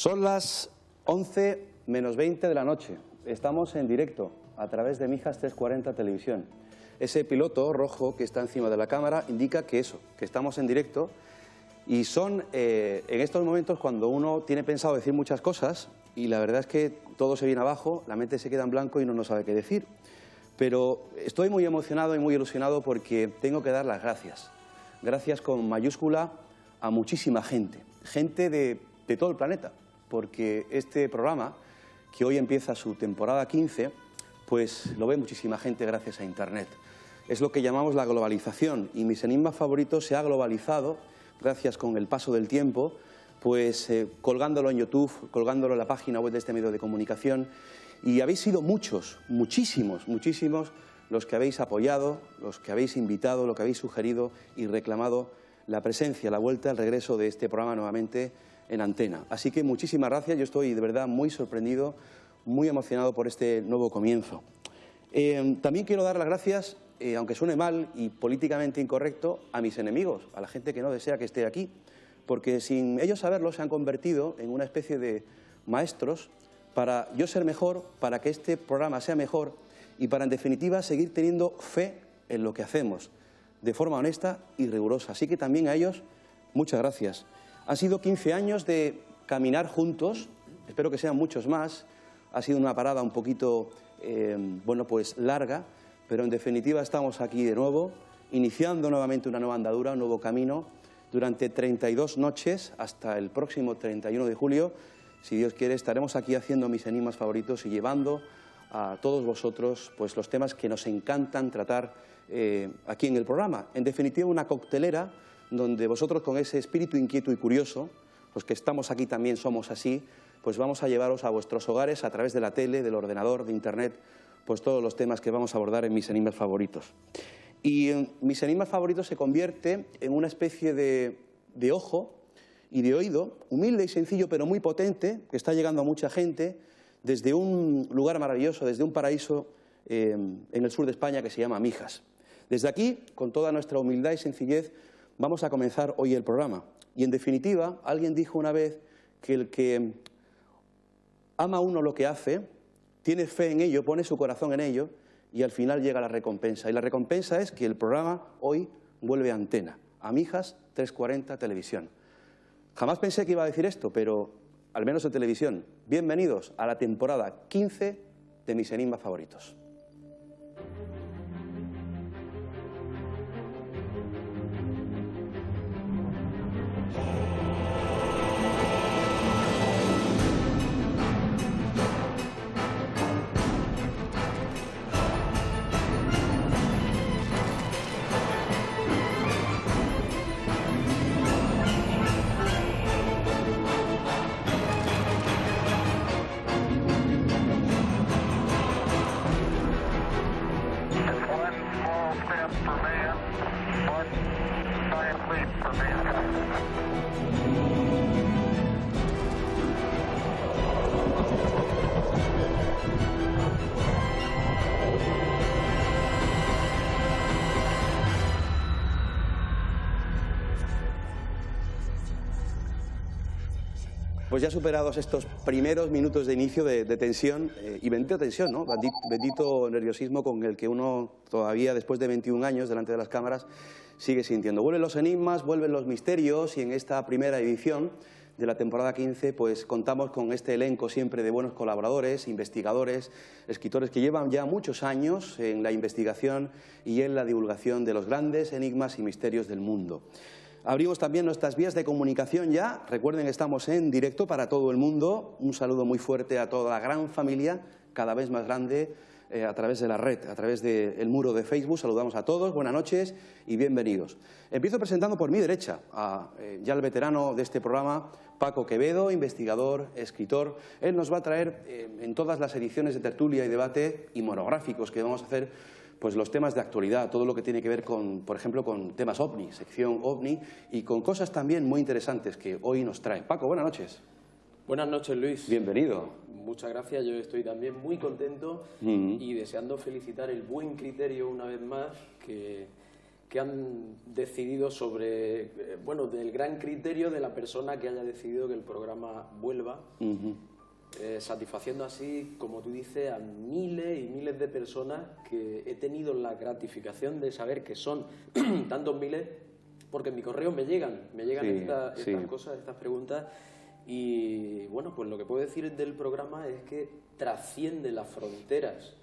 Son las 11 menos 20 de la noche. Estamos en directo a través de Mijas 340 Televisión. Ese piloto rojo que está encima de la cámara indica que que estamos en directo. Y son en estos momentos cuando uno tiene pensado decir muchas cosas y la verdad es que todo se viene abajo, la mente se queda en blanco y uno no sabe qué decir. Pero estoy muy emocionado y muy ilusionado porque tengo que dar las gracias. Gracias con mayúscula a muchísima gente, gente de todo el planeta, porque este programa, que hoy empieza su temporada 15, pues lo ve muchísima gente gracias a Internet. Es lo que llamamos la globalización y Mis Enigmas Favoritos se ha globalizado gracias con el paso del tiempo, pues colgándolo en YouTube, colgándolo en la página web de este medio de comunicación. Y habéis sido muchos, muchísimos los que habéis apoyado, los que habéis invitado, los que habéis sugerido y reclamado la presencia, la vuelta, el regreso de este programa nuevamente en antena. Así que muchísimas gracias, yo estoy de verdad muy sorprendido, muy emocionado por este nuevo comienzo. También quiero dar las gracias, aunque suene mal y políticamente incorrecto, a mis enemigos, a la gente que no desea que esté aquí, porque sin ellos saberlo se han convertido en una especie de maestros para yo ser mejor, para que este programa sea mejor y para, en definitiva, seguir teniendo fe en lo que hacemos, de forma honesta y rigurosa. Así que también a ellos, muchas gracias. Han sido 15 años de caminar juntos, espero que sean muchos más. Ha sido una parada un poquito, bueno, pues larga, pero en definitiva estamos aquí de nuevo, iniciando nuevamente una nueva andadura, un nuevo camino, durante 32 noches hasta el próximo 31 de julio. Si Dios quiere, estaremos aquí haciendo Mis Enigmas Favoritos y llevando a todos vosotros pues, los temas que nos encantan tratar aquí en el programa. En definitiva, una coctelera donde vosotros, con ese espíritu inquieto y curioso, los que estamos aquí también somos así, pues vamos a llevaros a vuestros hogares a través de la tele, del ordenador, de Internet, pues todos los temas que vamos a abordar en Mis Enigmas Favoritos. Y Mis Enigmas Favoritos se convierte en una especie de ojo y de oído, humilde y sencillo, pero muy potente, que está llegando a mucha gente, desde un lugar maravilloso, desde un paraíso en el sur de España que se llama Mijas. Desde aquí, con toda nuestra humildad y sencillez, vamos a comenzar hoy el programa. Y en definitiva, alguien dijo una vez que el que ama uno lo que hace, tiene fe en ello, pone su corazón en ello y al final llega la recompensa. Y la recompensa es que el programa hoy vuelve a antena, a Mijas 340 Televisión. Jamás pensé que iba a decir esto, pero al menos en televisión. Bienvenidos a la temporada 15 de Mis Enigmas Favoritos. Pues ya superados estos primeros minutos de inicio de tensión, y bendita tensión, ¿no? Bendito nerviosismo con el que uno todavía, después de 21 años delante de las cámaras, sigue sintiendo. Vuelven los enigmas, vuelven los misterios y en esta primera edición de la temporada 15 pues contamos con este elenco siempre de buenos colaboradores, investigadores, escritores que llevan ya muchos años en la investigación y en la divulgación de los grandes enigmas y misterios del mundo. Abrimos también nuestras vías de comunicación ya. Recuerden que estamos en directo para todo el mundo. Un saludo muy fuerte a toda la gran familia, cada vez más grande, a través de la red, a través del muro de Facebook. Saludamos a todos, buenas noches y bienvenidos. Empiezo presentando por mi derecha a ya el veterano de este programa, Paco Quevedo, investigador, escritor. Él nos va a traer en todas las ediciones de tertulia y debate y monográficos que vamos a hacer, pues los temas de actualidad, todo lo que tiene que ver con, por ejemplo, con temas OVNI, sección OVNI, y con cosas también muy interesantes que hoy nos trae. Paco, buenas noches. Buenas noches, Luis. Bienvenido. Muchas gracias, yo estoy también muy contento y deseando felicitar el buen criterio una vez más que que han decidido sobre, bueno, del gran criterio de la persona que haya decidido que el programa vuelva, satisfaciendo así, como tú dices, a miles y miles de personas que he tenido la gratificación de saber que son tantos miles, porque en mi correo me llegan estas cosas, estas preguntas, y bueno, pues lo que puedo decir del programa es que trasciende las fronteras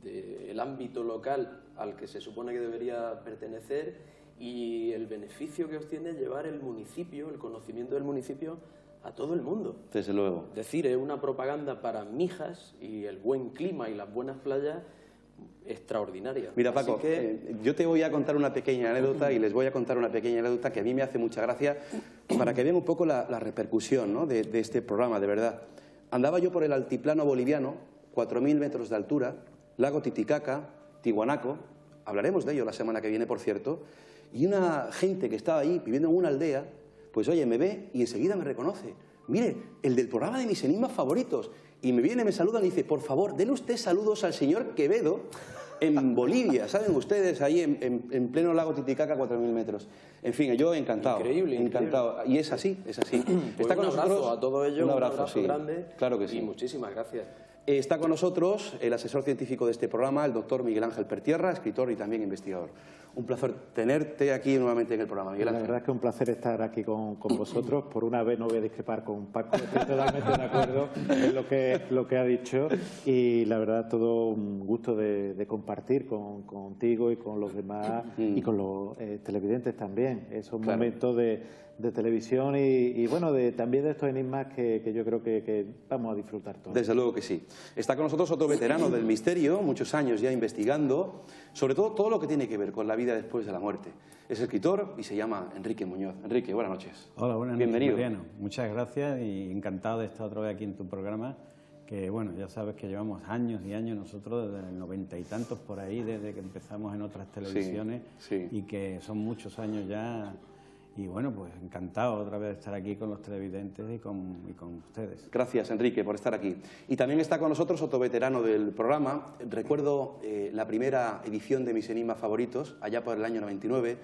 del ámbito local al que se supone que debería pertenecer, y el beneficio que obtiene llevar el municipio, el conocimiento del municipio, a todo el mundo. Desde luego. Es decir, es una propaganda para Mijas y el buen clima y las buenas playas extraordinaria. Mira, Paco, yo te voy a contar una pequeña anécdota y les voy a contar una pequeña anécdota que a mí me hace mucha gracia para que vean un poco la repercusión, ¿no?, de este programa, de verdad. Andaba yo por el altiplano boliviano, 4.000 metros de altura, lago Titicaca, Tiwanaku, hablaremos de ello la semana que viene, por cierto, y una gente que estaba ahí viviendo en una aldea, pues oye, me ve y enseguida me reconoce. Mire, el del programa de mis enigmas favoritos. Y me viene, me saludan y dice, por favor, denle usted saludos al señor Quevedo en Bolivia, ¿saben ustedes? Ahí en pleno lago Titicaca, 4.000 metros. En fin, yo encantado. Increíble, encantado. Increíble. Y es así, es así. Pues Está con un abrazo nosotros, a todos ellos, un abrazo sí, grande, claro que sí. Y muchísimas gracias. Está con nosotros el asesor científico de este programa, el doctor Miguel Ángel Pertierra, escritor y también investigador. Un placer tenerte aquí nuevamente en el programa, Miguel Ángel. La verdad es que es un placer estar aquí con vosotros. Por una vez no voy a discrepar con Paco, estoy totalmente de acuerdo en lo que ha dicho, y la verdad todo un gusto de compartir contigo y con los demás y con los televidentes también. Esos momentos de televisión y bueno, también de estos enigmas que yo creo que vamos a disfrutar todos. Desde luego que sí. Está con nosotros otro veterano del misterio, muchos años ya investigando, sobre todo lo que tiene que ver con la vida después de la muerte. Es escritor y se llama Enrique Muñoz. Enrique, buenas noches. Hola, buenas noches. Bienvenido. Mariano. Muchas gracias y encantado de estar otra vez aquí en tu programa, que bueno, ya sabes que llevamos años y años nosotros, desde el 90 y tantos por ahí, desde que empezamos en otras televisiones, y que son muchos años ya. Y bueno, pues encantado otra vez de estar aquí con los televidentes y con ustedes. Gracias, Enrique, por estar aquí. Y también está con nosotros otro veterano del programa. Recuerdo la primera edición de Mis enigmas favoritos, allá por el año 99.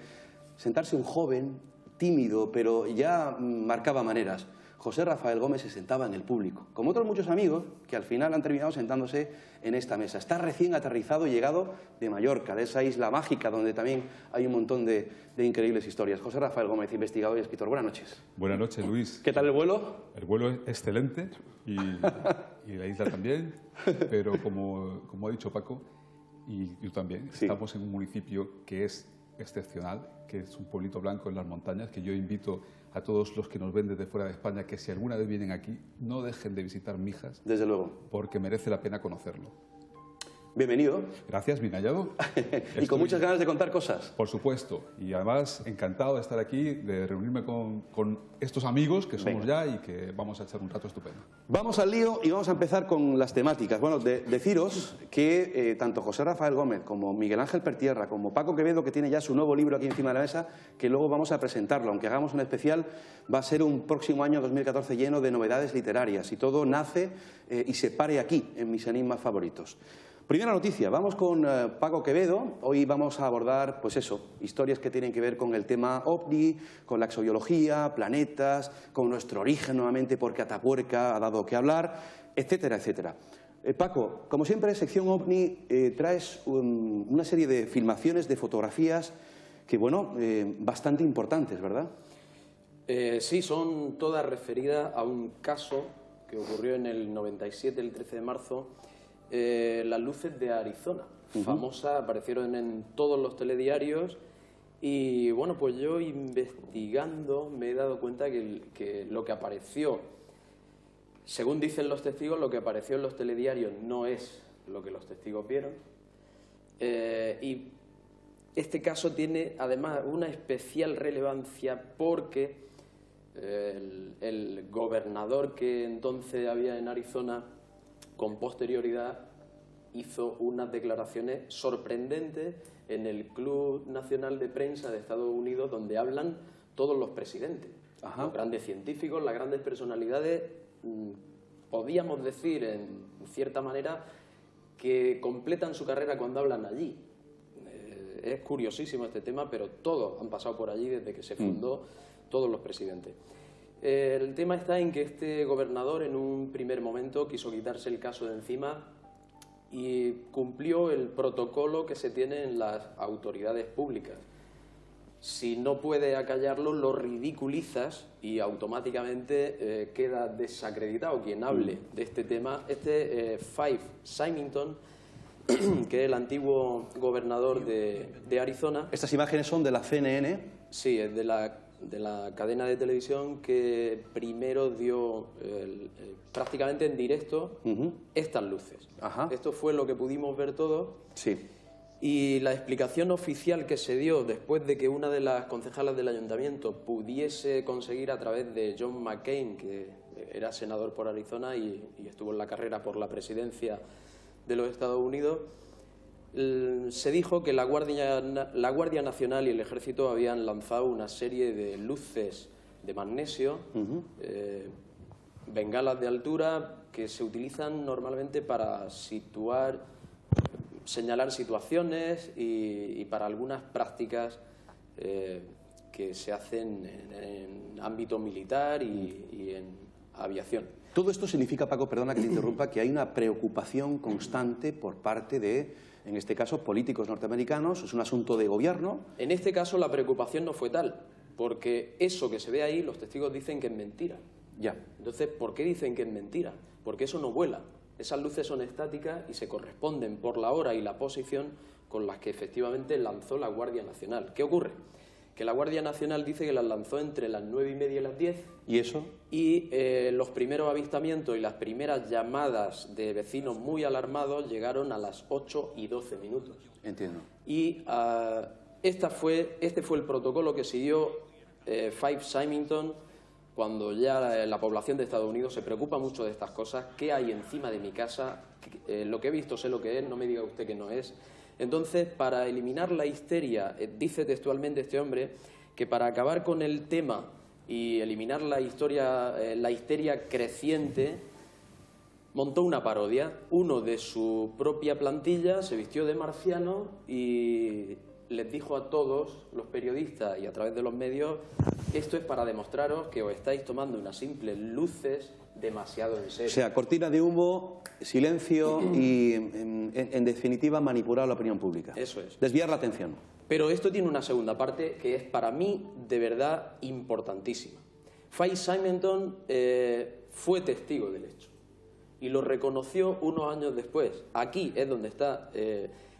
Sentarse un joven, tímido, pero ya marcaba maneras. José Rafael Gómez se sentaba en el público, como otros muchos amigos que al final han terminado sentándose en esta mesa. Está recién aterrizado y llegado de Mallorca, de esa isla mágica donde también hay un montón de increíbles historias. José Rafael Gómez, investigador y escritor. Buenas noches. Buenas noches, Luis. ¿Qué tal el vuelo? El vuelo es excelente y la isla también, pero como ha dicho Paco, y yo también, estamos en un municipio que es excepcional, que es un pueblito blanco en las montañas, que yo invito a todos los que nos ven desde fuera de España que si alguna vez vienen aquí, no dejen de visitar Mijas. Desde luego. Porque merece la pena conocerlo. Bienvenido. Gracias, bien hallado. Y con muchas ganas de contar cosas. Por supuesto. Y además, encantado de estar aquí, de reunirme con estos amigos que somos ya y que vamos a echar un rato estupendo. Vamos al lío y vamos a empezar con las temáticas. Bueno, deciros que tanto José Rafael Gómez como Miguel Ángel Pertierra, como Paco Quevedo, que tiene ya su nuevo libro aquí encima de la mesa, que luego vamos a presentarlo, aunque hagamos un especial, va a ser un próximo año 2014 lleno de novedades literarias y todo nace y se pare aquí, en Mis enigmas favoritos. Primera noticia, vamos con Paco Quevedo. Hoy vamos a abordar, pues eso, historias que tienen que ver con el tema OVNI, con la exobiología, planetas, con nuestro origen nuevamente, porque Atapuerca ha dado que hablar, etcétera, etcétera. Paco, como siempre, sección OVNI, traes una serie de filmaciones, de fotografías que, bueno, bastante importantes, ¿verdad? Sí, son todas referidas a un caso que ocurrió en el 97, el 13 de marzo, las luces de Arizona, famosas, aparecieron en todos los telediarios y bueno, pues yo investigando me he dado cuenta que lo que apareció, según dicen los testigos, lo que apareció en los telediarios no es lo que los testigos vieron, y este caso tiene además una especial relevancia porque el gobernador que entonces había en Arizona, con posterioridad, hizo unas declaraciones sorprendentes en el Club Nacional de Prensa de Estados Unidos, donde hablan todos los presidentes, los grandes científicos, las grandes personalidades. Podíamos decir, en cierta manera, que completan su carrera cuando hablan allí. Es curiosísimo este tema, pero todos han pasado por allí desde que se fundó, todos los presidentes. El tema está en que este gobernador en un primer momento quiso quitarse el caso de encima y cumplió el protocolo que se tiene en las autoridades públicas. Si no puedes acallarlo, lo ridiculizas y automáticamente queda desacreditado quien hable de este tema. Fife Symington, que es el antiguo gobernador de Arizona. Estas imágenes son de la CNN. Sí, es de la cadena de televisión que primero dio prácticamente en directo estas luces. Ajá. Esto fue lo que pudimos ver todos. Sí. Y la explicación oficial que se dio después de que una de las concejalas del ayuntamiento pudiese conseguir a través de John McCain, que era senador por Arizona y estuvo en la carrera por la presidencia de los Estados Unidos, se dijo que la Guardia Nacional y el Ejército habían lanzado una serie de luces de magnesio, bengalas de altura, que se utilizan normalmente para señalar situaciones y para algunas prácticas que se hacen en ámbito militar y en aviación. Todo esto significa, Paco, perdona que te interrumpa, que hay una preocupación constante por parte de, en este caso, políticos norteamericanos. Es un asunto de gobierno. En este caso la preocupación no fue tal, porque eso que se ve ahí, los testigos dicen que es mentira. Ya. Entonces, ¿por qué dicen que es mentira? Porque eso no vuela. Esas luces son estáticas y se corresponden por la hora y la posición con las que efectivamente lanzó la Guardia Nacional. ¿Qué ocurre? Que la Guardia Nacional dice que las lanzó entre las 9:30 y las 10. ¿Y eso? Y los primeros avistamientos y las primeras llamadas de vecinos muy alarmados llegaron a las 8:12. Entiendo. Y este fue el protocolo que siguió Fife Symington cuando ya la población de Estados Unidos se preocupa mucho de estas cosas. ¿Qué hay encima de mi casa? Lo que he visto sé lo que es, no me diga usted que no es. Entonces, para eliminar la histeria, dice textualmente este hombre que para acabar con el tema y eliminar la histeria creciente, montó una parodia. Uno de su propia plantilla se vistió de marciano y les dijo a todos los periodistas y a través de los medios: esto es para demostraros que os estáis tomando unas simples luces demasiado en serio. O sea, cortina de humo, silencio y, en definitiva, manipular la opinión pública. Eso es. Desviar la atención. Pero esto tiene una segunda parte que es para mí de verdad importantísima. Fife Symington fue testigo del hecho y lo reconoció unos años después. Aquí es donde está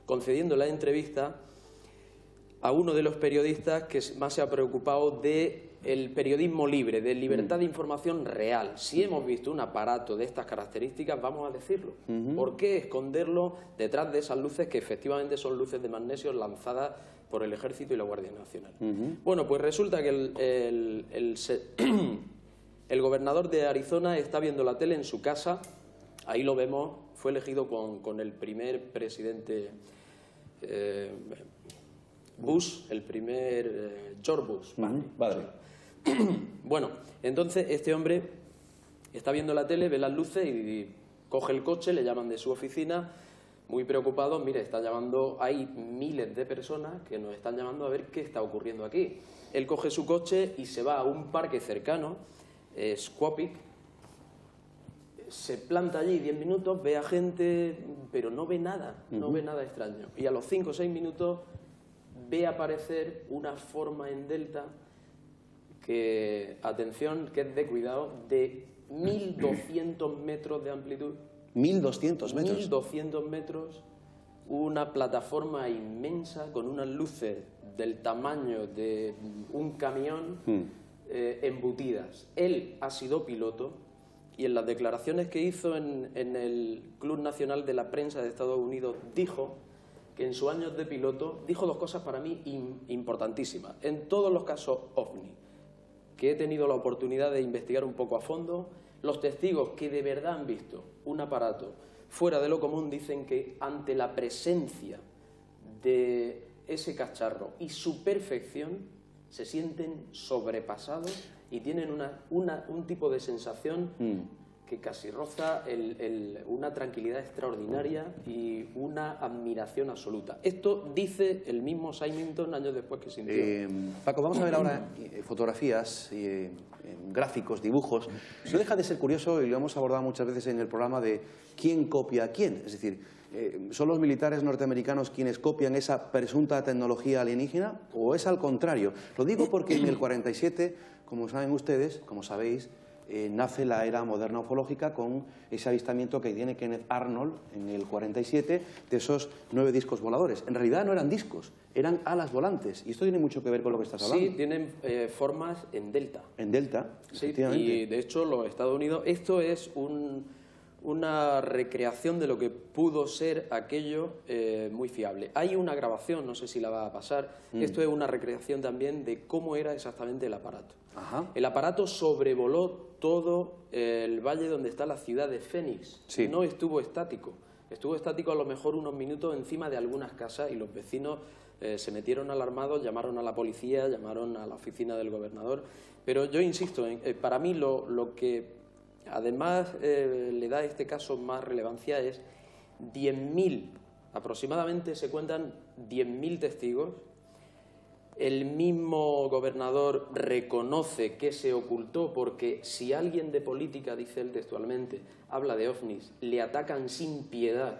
concediendo la entrevista a uno de los periodistas que más se ha preocupado del periodismo libre, de libertad de información real. Si hemos visto un aparato de estas características, vamos a decirlo. ¿Por qué esconderlo detrás de esas luces que efectivamente son luces de magnesio lanzadas por el Ejército y la Guardia Nacional? Bueno, pues resulta que el gobernador de Arizona está viendo la tele en su casa. Ahí lo vemos, fue elegido con el primer presidente Bush, el primer George Bush. Vale. Bueno, entonces este hombre está viendo la tele, ve las luces y coge el coche, le llaman de su oficina, muy preocupado: mire, está llamando, hay miles de personas que nos están llamando a ver qué está ocurriendo aquí. Él coge su coche y se va a un parque cercano, Squapic, se planta allí 10 minutos, ve a gente, pero no ve nada, no ve nada extraño. Y a los 5 o 6 minutos ve aparecer una forma en delta que, atención, que es de cuidado, de 1.200 metros de amplitud. 1.200 metros. 1.200 metros, una plataforma inmensa con unas luces del tamaño de un camión embutidas. Él ha sido piloto y en las declaraciones que hizo en el Club Nacional de la Prensa de Estados Unidos dijo que en sus años de piloto dijo dos cosas para mí importantísimas. En todos los casos OVNI que he tenido la oportunidad de investigar un poco a fondo, los testigos que de verdad han visto un aparato fuera de lo común dicen que ante la presencia de ese cacharro y su perfección se sienten sobrepasados y tienen un tipo de sensación que casi roza una tranquilidad extraordinaria y una admiración absoluta. Esto dice el mismo Symington años después que sintió. Paco, vamos a ver ahora fotografías, gráficos, dibujos. No deja de ser curioso, y lo hemos abordado muchas veces en el programa, de quién copia a quién. Es decir, ¿son los militares norteamericanos quienes copian esa presunta tecnología alienígena o es al contrario? Lo digo porque en el 47, como saben ustedes, como sabéis, nace la era moderna ufológica con ese avistamiento que tiene Kenneth Arnold en el 47 de esos 9 discos voladores. En realidad no eran discos, eran alas volantes. Y esto tiene mucho que ver con lo que estás hablando. Sí, tienen formas en delta. En delta, sí, efectivamente. Y de hecho los Estados Unidos, esto es una recreación de lo que pudo ser aquello muy fiable. Hay una grabación, no sé si la va a pasar, esto es una recreación también de cómo era exactamente el aparato. Ajá. El aparato sobrevoló todo el valle donde está la ciudad de Phoenix. Sí. No estuvo estático. Estuvo estático a lo mejor unos minutos encima de algunas casas y los vecinos se metieron alarmados, llamaron a la policía, llamaron a la oficina del gobernador. Pero yo insisto, para mí lo que además le da a este caso más relevancia es 10.000, aproximadamente se cuentan 10.000 testigos. El mismo gobernador reconoce que se ocultó porque si alguien de política, dice él textualmente, habla de ovnis, le atacan sin piedad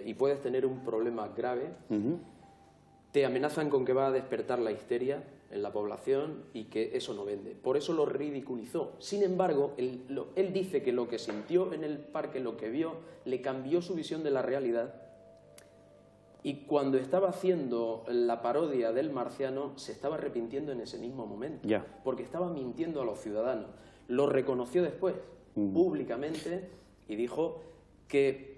y puedes tener un problema grave, te amenazan con que va a despertar la histeria en la población y que eso no vende. Por eso lo ridiculizó. Sin embargo, él dice que lo que sintió en el parque, lo que vio, le cambió su visión de la realidad. Y cuando estaba haciendo la parodia del marciano, se estaba arrepintiendo en ese mismo momento. Ya. Porque estaba mintiendo a los ciudadanos. Lo reconoció después, públicamente, y dijo que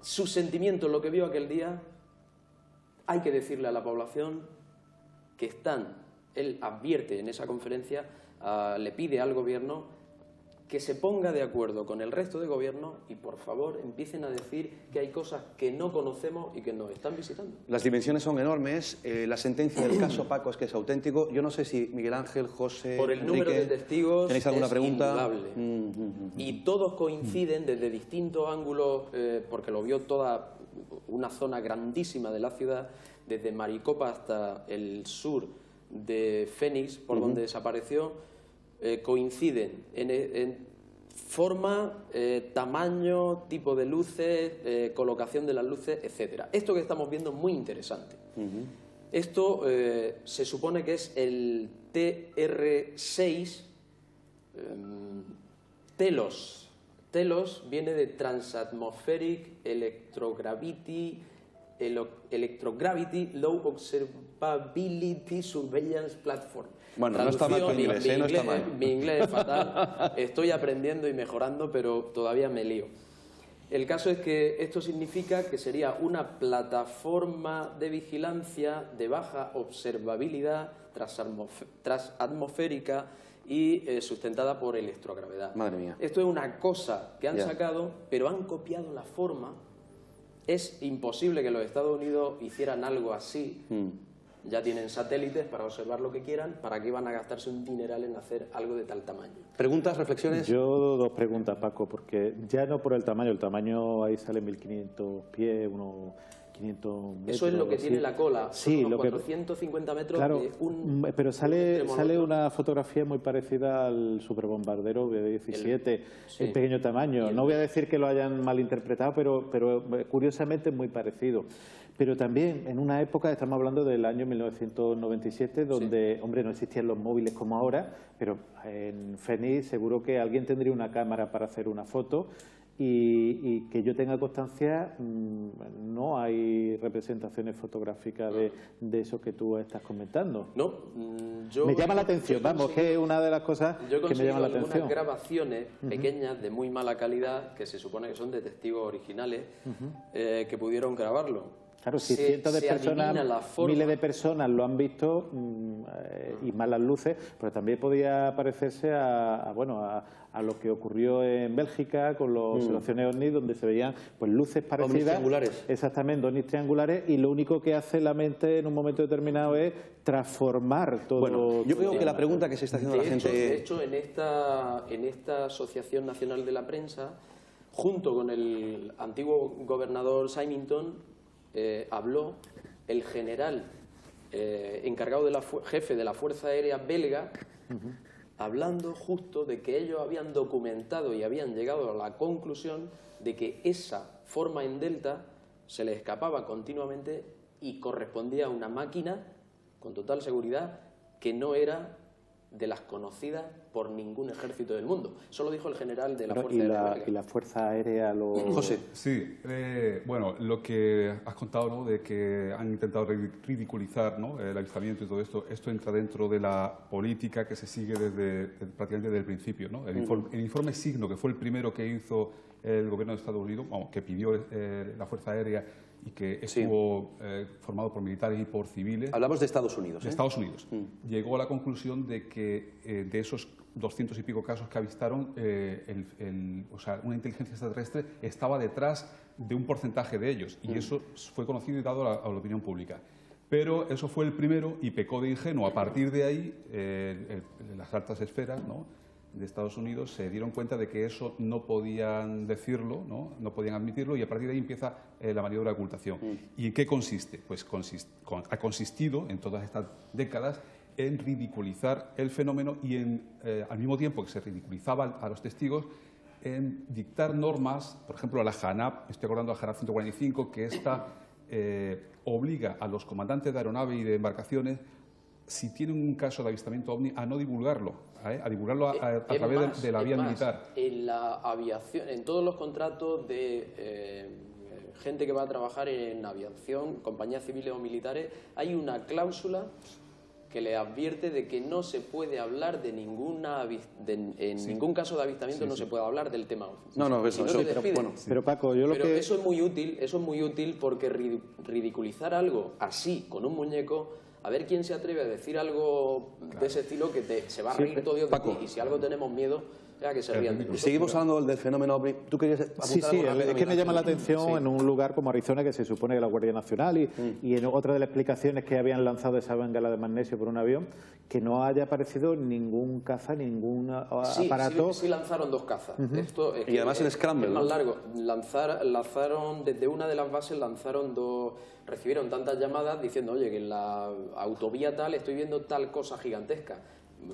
su sentimiento, lo que vio aquel día, hay que decirle a la población que él advierte en esa conferencia, le pide al gobierno que se ponga de acuerdo con el resto de gobierno y, por favor, empiecen a decir que hay cosas que no conocemos y que nos están visitando. Las dimensiones son enormes. La sentencia del caso, Paco, es que es auténtico. Yo no sé si Miguel Ángel, José, por el Enrique, número de testigos, ¿tenéis alguna pregunta? Indudable. Y todos coinciden desde distintos ángulos, porque lo vio toda una zona grandísima de la ciudad, desde Maricopa hasta el sur de Phoenix, por donde desapareció. Coinciden en forma, tamaño, tipo de luces, colocación de las luces, etcétera. Esto que estamos viendo es muy interesante. Esto se supone que es el TR6 Telos. Telos viene de Transatmospheric Electrogravity Low Observability Surveillance Platform. Bueno, no está mal tu inglés, no está mal. Mi inglés es fatal, estoy aprendiendo y mejorando, pero todavía me lío. El caso es que esto significa que sería una plataforma de vigilancia de baja observabilidad transatmosférica y sustentada por electrogravedad. Madre mía. Esto es una cosa que han sacado, pero han copiado la forma. Es imposible que los Estados Unidos hicieran algo así. Ya tienen satélites para observar lo que quieran. ¿Para qué van a gastarse un dineral en hacer algo de tal tamaño? ¿Preguntas, reflexiones? Yo dos preguntas, Paco, porque ya no por el tamaño ahí sale 1.500 pies, unos 500 metros. Eso es lo que tiene la cola, sí, unos lo 450 metros claro, de un... pero sale una fotografía muy parecida al superbombardero B-17, en pequeño tamaño. No voy a decir que lo hayan malinterpretado, pero curiosamente es muy parecido. Pero también en una época, estamos hablando del año 1997, donde, hombre, no existían los móviles como ahora, pero en Phoenix seguro que alguien tendría una cámara para hacer una foto. Y que yo tenga constancia, no hay representaciones fotográficas de eso que tú estás comentando. No, me llama la atención, vamos, que es una de las cosas que me llama la atención. Algunas grabaciones pequeñas de muy mala calidad, que se supone que son de testigos originales, que pudieron grabarlo. Claro, si cientos de personas, miles de personas lo han visto y más las luces, pero también podía parecerse a lo que ocurrió en Bélgica con las observaciones OVNI, donde se veían pues luces parecidas. Ovnis triangulares. Exactamente, ovnis triangulares, y lo único que hace la mente en un momento determinado es transformar todo. Bueno, yo creo que la pregunta que se está haciendo la gente... De hecho, en esta Asociación Nacional de la Prensa, junto con el antiguo gobernador Symington, habló el general encargado jefe de la Fuerza Aérea belga, hablando justo de que ellos habían documentado y habían llegado a la conclusión de que esa forma en delta se les escapaba continuamente y correspondía a una máquina, con total seguridad, que no era de las conocidas por ningún ejército del mundo. Eso lo dijo el general de la Fuerza Aérea belga. ¿Y la Fuerza Aérea lo...? José. Sí, bueno, lo que has contado, ¿no?, de que han intentado ridiculizar, ¿no?, el avistamiento y todo esto entra dentro de la política que se sigue prácticamente desde el principio, ¿no? El informe Signo, que fue el primero que hizo el gobierno de Estados Unidos, que pidió la Fuerza Aérea y que estuvo formado por militares y por civiles. Hablamos de Estados Unidos. De Estados Unidos. Llegó a la conclusión de que de esos 200 y pico casos que avistaron, una inteligencia extraterrestre estaba detrás de un porcentaje de ellos, y eso fue conocido y dado a la opinión pública. Pero eso fue el primero y pecó de ingenuo. A partir de ahí, las altas esferas, ¿no?, de Estados Unidos se dieron cuenta de que eso no podían decirlo, no podían admitirlo, y a partir de ahí empieza la maniobra de ocultación. ¿Y en qué consiste? Pues ha consistido en todas estas décadas en ridiculizar el fenómeno y al mismo tiempo que se ridiculizaba a los testigos, en dictar normas, por ejemplo, a la JANAP, estoy acordando de la JANAP 145, que esta obliga a los comandantes de aeronave y de embarcaciones, si tienen un caso de avistamiento ovni, a no divulgarlo, a divulgarlo a través de la vía militar. En la aviación, en todos los contratos de gente que va a trabajar en aviación, compañías civiles o militares, hay una cláusula que le advierte de que no se puede hablar de ningún caso de avistamiento, no se puede hablar del tema ovni. Pero Paco, eso es muy útil porque ridiculizar algo así, con un muñeco... A ver quién se atreve a decir algo de ese estilo que se va a reír todo Dios de ti. Y si algo tenemos miedo, ya que se rían de nosotros. Seguimos hablando del fenómeno OVNI. ¿Tú querías apuntar algo rápido? Es que me llama la atención en un lugar como Arizona, que se supone que la Guardia Nacional, y en otra de las explicaciones que habían lanzado esa bengala de magnesio por un avión, que no haya aparecido ningún caza, ningún aparato. Sí lanzaron 2 cazas. Y además en Scramble. Es más largo. Lanzaron desde una de las bases, recibieron tantas llamadas diciendo, oye, que en la autovía tal estoy viendo tal cosa gigantesca.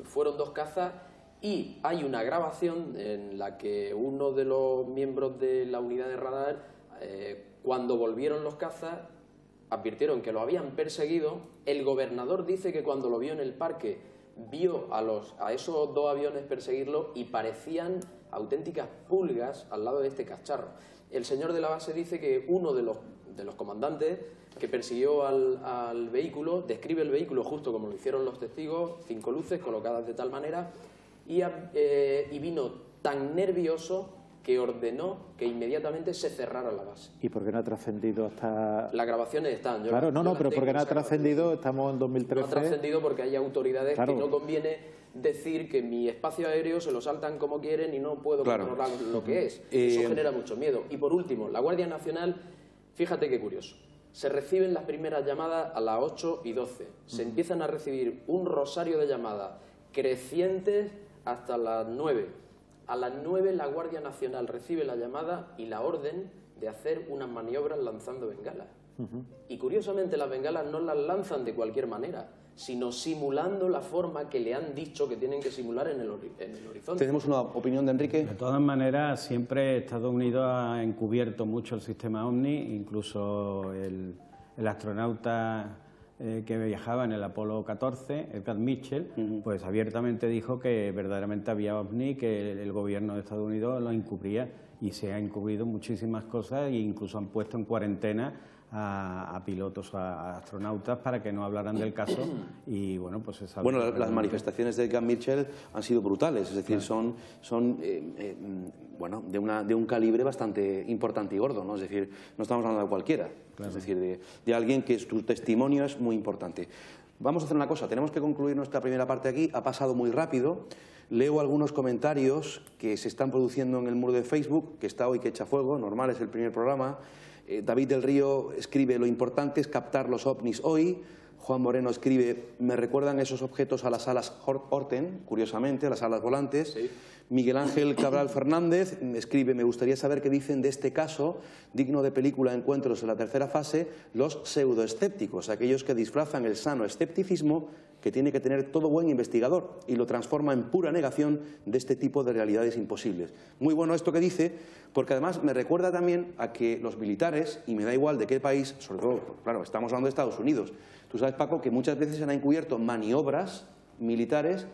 Fueron 2 cazas y hay una grabación en la que uno de los miembros de la unidad de radar, cuando volvieron los cazas, advirtieron que lo habían perseguido. El gobernador dice que cuando lo vio en el parque vio a esos 2 aviones perseguirlo y parecían auténticas pulgas al lado de este cacharro. El señor de la base dice que uno de los comandantes que persiguió al vehículo describe el vehículo justo como lo hicieron los testigos, 5 luces colocadas de tal manera, y vino tan nervioso que ordenó que inmediatamente se cerrara la base. ¿Y por qué no ha trascendido hasta...? Las grabaciones están. Pero ¿por qué no ha trascendido? Estamos en 2013. No ha trascendido porque hay autoridades que no conviene decir que mi espacio aéreo se lo saltan como quieren y no puedo controlar lo que es. Eso genera mucho miedo. Y por último, la Guardia Nacional, fíjate qué curioso. Se reciben las primeras llamadas a las 8:12. Se empiezan a recibir un rosario de llamadas crecientes hasta las 9. A las 9 la Guardia Nacional recibe la llamada y la orden de hacer unas maniobras lanzando bengalas. Y curiosamente las bengalas no las lanzan de cualquier manera, sino simulando la forma que le han dicho que tienen que simular en el horizonte. ¿Tenemos una opinión de Enrique? De todas maneras, siempre Estados Unidos ha encubierto mucho el sistema OVNI, incluso el astronauta que viajaba en el Apolo 14, Edgar Mitchell, pues abiertamente dijo que verdaderamente había OVNI, que el gobierno de Estados Unidos lo encubría, y se ha encubrido muchísimas cosas e incluso han puesto en cuarentena a pilotos, a astronautas, para que no hablaran del caso. Y bueno, pues es algo. Bueno, las manifestaciones de Gaz Mitchell han sido brutales, es decir, claro, son bueno, de un calibre bastante importante y gordo, ¿no? Es decir, no estamos hablando de cualquiera, claro, es decir, de alguien que su testimonio es muy importante. Vamos a hacer una cosa, tenemos que concluir nuestra primera parte aquí, ha pasado muy rápido. Leo algunos comentarios que se están produciendo en el muro de Facebook, que está hoy que echa fuego, normal, es el primer programa. David del Río escribe: lo importante es captar los ovnis hoy. Juan Moreno escribe: me recuerdan esos objetos a las alas Orten, curiosamente, a las alas volantes. Sí. Miguel Ángel Cabral Fernández escribe: me gustaría saber qué dicen de este caso, digno de película Encuentros en la tercera fase, los pseudoescépticos, aquellos que disfrazan el sano escepticismo que tiene que tener todo buen investigador y lo transforma en pura negación de este tipo de realidades imposibles. Muy bueno esto que dice, porque además me recuerda también a que los militares, y me da igual de qué país, sobre todo, claro, estamos hablando de Estados Unidos. Tú sabes, Paco, que muchas veces se han encubierto maniobras militares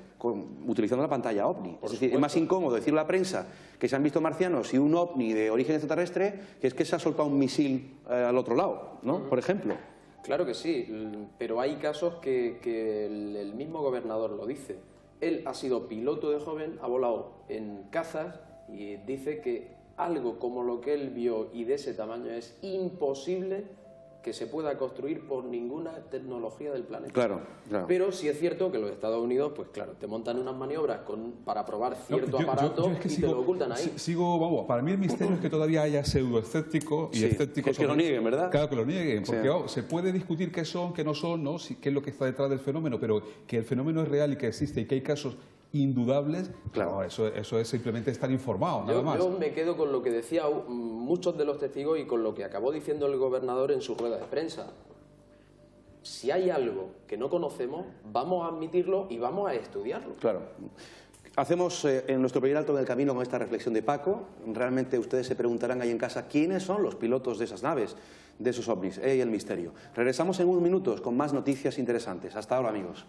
utilizando la pantalla OVNI. Es decir, es más incómodo decir a la prensa que se han visto marcianos y un OVNI de origen extraterrestre que es que se ha soltado un misil al otro lado, ¿no? Por ejemplo. Claro que sí, pero hay casos que el mismo gobernador lo dice. Él ha sido piloto de joven, ha volado en cazas y dice que algo como lo que él vio y de ese tamaño es imposible que se pueda construir por ninguna tecnología del planeta. Claro, claro. Pero sí es cierto que los Estados Unidos, pues claro, te montan unas maniobras para probar cierto aparato y te lo ocultan ahí. Vamos, para mí el misterio es que todavía haya pseudoescépticos y escépticos. Que lo nieguen, ¿verdad? Claro, que lo nieguen, porque se puede discutir qué son, qué no son, ¿no? Qué es lo que está detrás del fenómeno, pero que el fenómeno es real y que existe y que hay casos indudables, claro, no, eso es simplemente estar informado, nada más. Yo me quedo con lo que decía muchos de los testigos y con lo que acabó diciendo el gobernador en su rueda de prensa. Si hay algo que no conocemos, vamos a admitirlo y vamos a estudiarlo. Claro. Hacemos en nuestro primer alto del camino con esta reflexión de Paco. Realmente ustedes se preguntarán ahí en casa quiénes son los pilotos de esas naves, de esos ovnis, y el misterio. Regresamos en unos minutos con más noticias interesantes. Hasta ahora, amigos.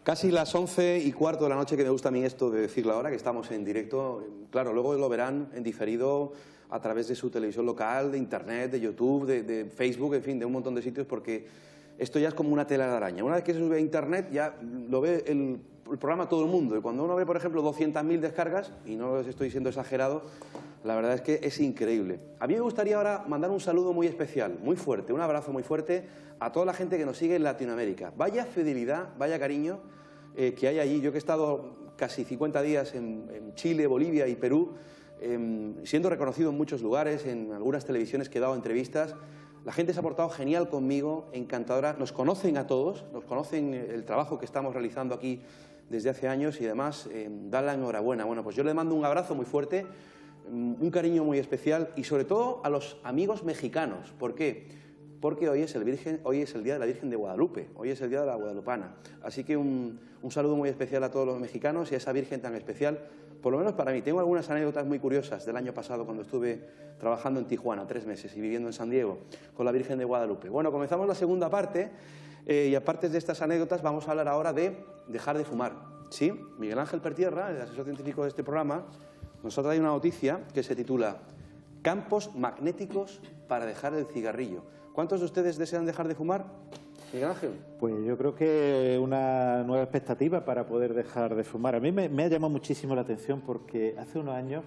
Casi las 11:15 de la noche, que me gusta a mí esto de decirlo ahora, que estamos en directo. Claro, luego lo verán en diferido a través de su televisión local, de Internet, de YouTube, de Facebook, en fin, de un montón de sitios, porque esto ya es como una tela de araña. Una vez que se sube a Internet ya lo ve el programa todo el mundo. Y cuando uno ve, por ejemplo, 200.000 descargas, y no estoy siendo exagerado, la verdad es que es increíble. A mí me gustaría ahora mandar un saludo muy especial, muy fuerte, un abrazo muy fuerte a toda la gente que nos sigue en Latinoamérica. Vaya fidelidad, vaya cariño que hay allí. Yo que he estado casi 50 días en Chile, Bolivia y Perú, siendo reconocido en muchos lugares, en algunas televisiones que he dado entrevistas, la gente se ha portado genial conmigo, encantadora, nos conocen a todos, nos conocen el trabajo que estamos realizando aquí desde hace años y además dan la enhorabuena. Bueno, pues yo le mando un abrazo muy fuerte, un cariño muy especial y sobre todo a los amigos mexicanos. ¿Por qué? Porque hoy es el Día de la Virgen de Guadalupe, hoy es el Día de la Guadalupana. Así que un saludo muy especial a todos los mexicanos y a esa Virgen tan especial, por lo menos para mí. Tengo algunas anécdotas muy curiosas del año pasado cuando estuve trabajando en Tijuana 3 meses y viviendo en San Diego con la Virgen de Guadalupe. Bueno, comenzamos la segunda parte y aparte de estas anécdotas vamos a hablar ahora de dejar de fumar. ¿Sí? Miguel Ángel Pertierra, el asesor científico de este programa, nos ha traído una noticia que se titula Campos magnéticos para dejar el cigarrillo. ¿Cuántos de ustedes desean dejar de fumar? Miguel Ángel. Pues yo creo que una nueva expectativa para poder dejar de fumar. A mí me ha llamado muchísimo la atención porque hace unos años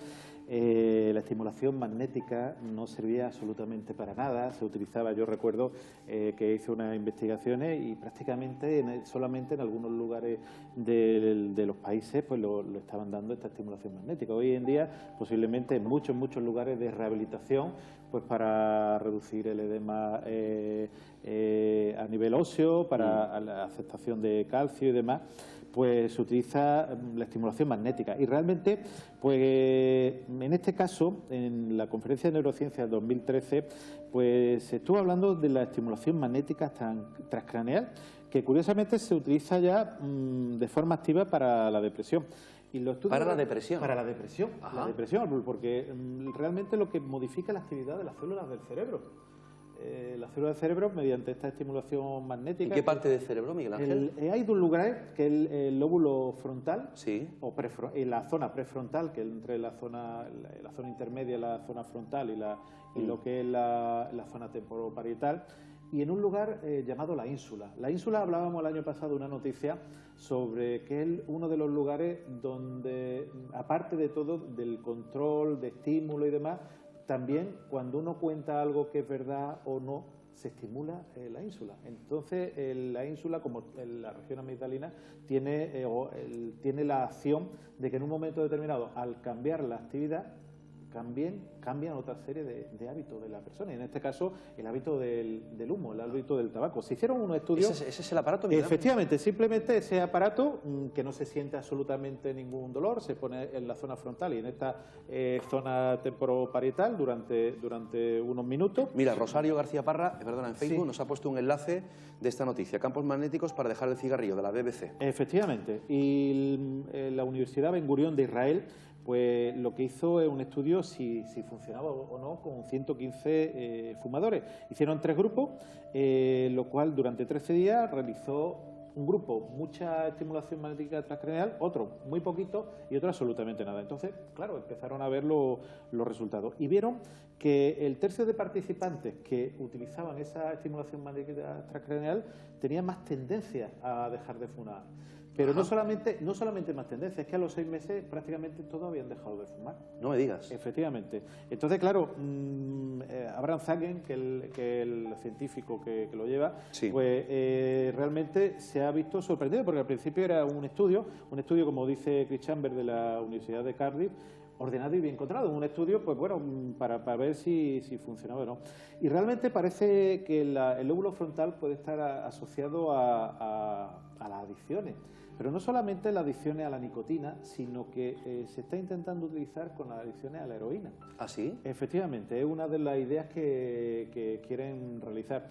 la estimulación magnética no servía absolutamente para nada. Se utilizaba, yo recuerdo que hice unas investigaciones y prácticamente solamente en algunos lugares de los países pues lo estaban dando esta estimulación magnética. Hoy en día posiblemente en muchos lugares de rehabilitación pues para reducir el edema a nivel óseo, para la aceptación de calcio y demás, pues se utiliza la estimulación magnética. Y realmente, pues en este caso, en la Conferencia de Neurociencia del 2013, pues se estuvo hablando de la estimulación magnética transcraneal, que curiosamente se utiliza ya de forma activa para la depresión. Y los estudios, ¿Para la depresión? Para la depresión. Ajá. La depresión, porque realmente lo que modifica la actividad de las células del cerebro. Las células del cerebro, mediante esta estimulación magnética... ¿En qué parte del cerebro, Miguel Ángel? Hay dos lugares, que es el lóbulo frontal, sí, o la zona prefrontal, que es entre la zona intermedia, la zona frontal y lo que es la zona temporoparietal, y en un lugar llamado la ínsula. La ínsula, hablábamos el año pasado de una noticia sobre que es uno de los lugares donde, aparte de todo, del control, de estímulo y demás, también cuando uno cuenta algo que es verdad o no, se estimula la ínsula. Entonces, la ínsula, como la región amigdalina, tiene la acción de que en un momento determinado, al cambiar la actividad, cambian otra serie de hábitos de la persona, y en este caso el hábito del humo, el hábito del tabaco. Se hicieron unos estudios... ¿Ese es el aparato? Miguel? Efectivamente, simplemente ese aparato que no se siente absolutamente ningún dolor, se pone en la zona frontal y en esta zona temporoparietal durante unos minutos. Mira, Rosario García Parra, perdona, en Facebook, sí, nos ha puesto un enlace de esta noticia, campos magnéticos para dejar el cigarrillo, de la BBC. Efectivamente, y la Universidad Ben Gurión de Israel pues lo que hizo es un estudio si funcionaba o no con 115 fumadores. Hicieron 3 grupos, lo cual durante 13 días realizó un grupo mucha estimulación magnética transcraneal, otro muy poquito y otro absolutamente nada. Entonces, claro, empezaron a ver los resultados y vieron que el tercio de participantes que utilizaban esa estimulación magnética transcraneal tenían más tendencia a dejar de fumar. Pero no solamente más tendencia, es que a los 6 meses prácticamente todos habían dejado de fumar. No me digas. Efectivamente. Entonces, claro, Abraham Zagen, que es el científico que lo lleva, sí, pues realmente se ha visto sorprendido, porque al principio era un estudio, como dice Chris Chambers de la Universidad de Cardiff, ordenado y bien controlado, un estudio, pues bueno, para ver si funcionaba o no. Y realmente parece que el lóbulo frontal puede estar asociado a las adicciones. Pero no solamente las adicciones a la nicotina, sino que se está intentando utilizar con las adicciones a la heroína. ¿Ah, sí? Efectivamente, es una de las ideas que quieren realizar.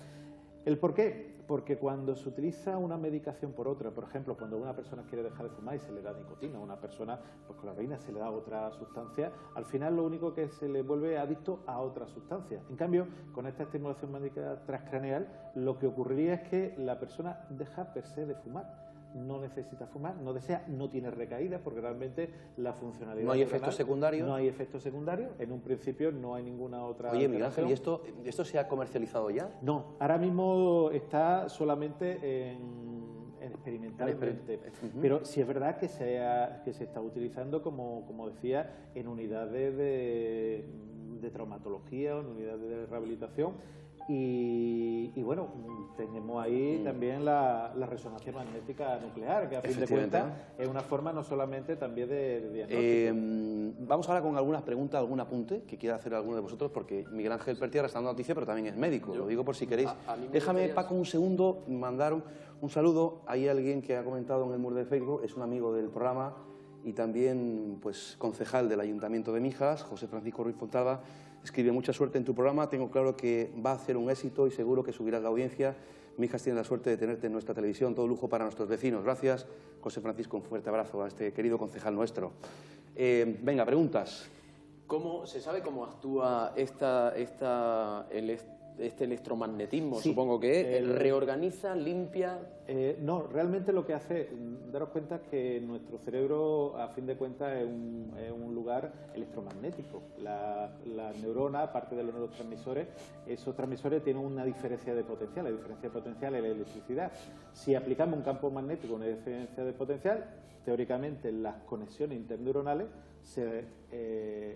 ¿El por qué? Porque cuando se utiliza una medicación por otra, por ejemplo, cuando una persona quiere dejar de fumar y se le da nicotina, a una persona pues con la heroína se le da otra sustancia, al final lo único que se le vuelve adicto a otra sustancia. En cambio, con esta estimulación magnética transcraneal, lo que ocurriría es que la persona deja per se de fumar. No necesita fumar, no desea, no tiene recaídas, porque realmente la funcionalidad... ¿No hay efectos secundarios? No hay efectos secundarios. En un principio no hay ninguna otra... Oye, Miguel Ángel, ¿y esto se ha comercializado ya? No, ahora mismo está solamente experimentalmente. Pero sí es verdad que se está utilizando, como decía, en unidades de traumatología o en unidades de rehabilitación. Y bueno, tenemos ahí también la resonancia magnética nuclear, que a fin de cuentas es una forma no solamente también de diagnóstico. Vamos ahora con algunas preguntas, algún apunte que quiera hacer alguno de vosotros, porque Miguel Ángel Pertierra está dando noticia, pero también es médico, lo digo por si queréis. Déjame, Paco, un segundo, mandar un saludo. Hay alguien que ha comentado en el muro de Facebook, es un amigo del programa y también pues concejal del Ayuntamiento de Mijas, José Francisco Ruiz Fontalba. Escribe: mucha suerte en tu programa, tengo claro que va a ser un éxito y seguro que subirás la audiencia. Mijas tiene la suerte de tenerte en nuestra televisión, todo lujo para nuestros vecinos. Gracias, José Francisco, un fuerte abrazo a este querido concejal nuestro. Venga, preguntas. ¿Se sabe cómo actúa este electromagnetismo, Sí, supongo que reorganiza, limpia... No, realmente lo que hace, daros cuenta que nuestro cerebro, a fin de cuentas, es un lugar electromagnético. La neurona, aparte de los neurotransmisores, esos transmisores tienen una diferencia de potencial. La diferencia de potencial es la electricidad. Si aplicamos un campo magnético, una diferencia de potencial, teóricamente las conexiones interneuronales se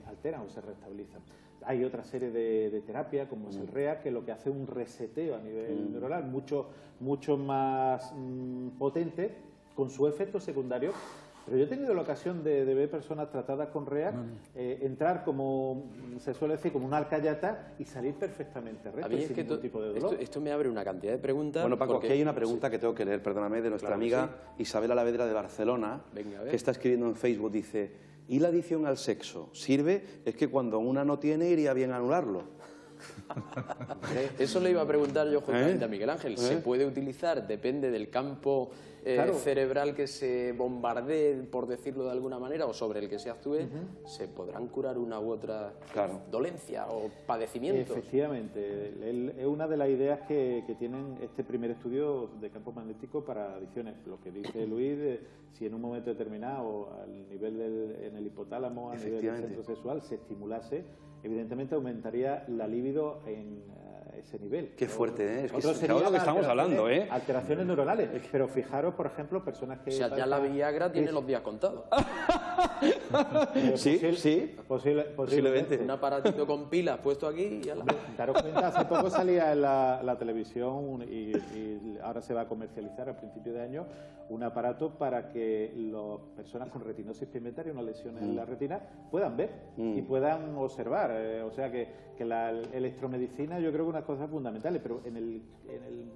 alteran o se restabilizan. Hay otra serie de terapias, como es el REA, que lo que hace es un reseteo a nivel neuronal mucho más potente, con su efecto secundario. Pero yo he tenido la ocasión de ver personas tratadas con REA entrar, como se suele decir, como una alcayata y salir perfectamente recto, sin ningún tipo de dolor. Esto me abre una cantidad de preguntas. Bueno, Paco, aquí hay una pregunta que tengo que leer, perdóname, de nuestra amiga Isabel Alavedra de Barcelona, que está escribiendo en Facebook, dice: ¿y la adicción al sexo sirve? Es que cuando una no tiene, iría bien anularlo. Eso le iba a preguntar yo justamente a Miguel Ángel. ¿Se puede utilizar? Depende del campo cerebral que se bombardee, por decirlo de alguna manera, o sobre el que se actúe, ¿se podrán curar una u otra dolencia o padecimientos? Efectivamente. Es una de las ideas que tienen este primer estudio de campo magnético para adicciones. Lo que dice Luis, si en un momento determinado, al nivel en el hipotálamo, a nivel del centro sexual, se estimulase, evidentemente aumentaría la libido en ese nivel. Qué fuerte, ¿eh? Es que Otro sería lo que estamos hablando, ¿eh? Alteraciones neuronales. Pero fijaros, por ejemplo, personas que... O sea, ya la Viagra tiene los días contados. Sí, posiblemente. Un aparatito con pilas puesto aquí y ya la... Daros cuenta, hace poco salía en la televisión y ahora se va a comercializar a principios de año un aparato para que las personas con retinosis pigmentaria, una lesión en la retina, puedan ver y puedan observar. O sea que la electromedicina yo creo que es una cosa fundamental, pero en el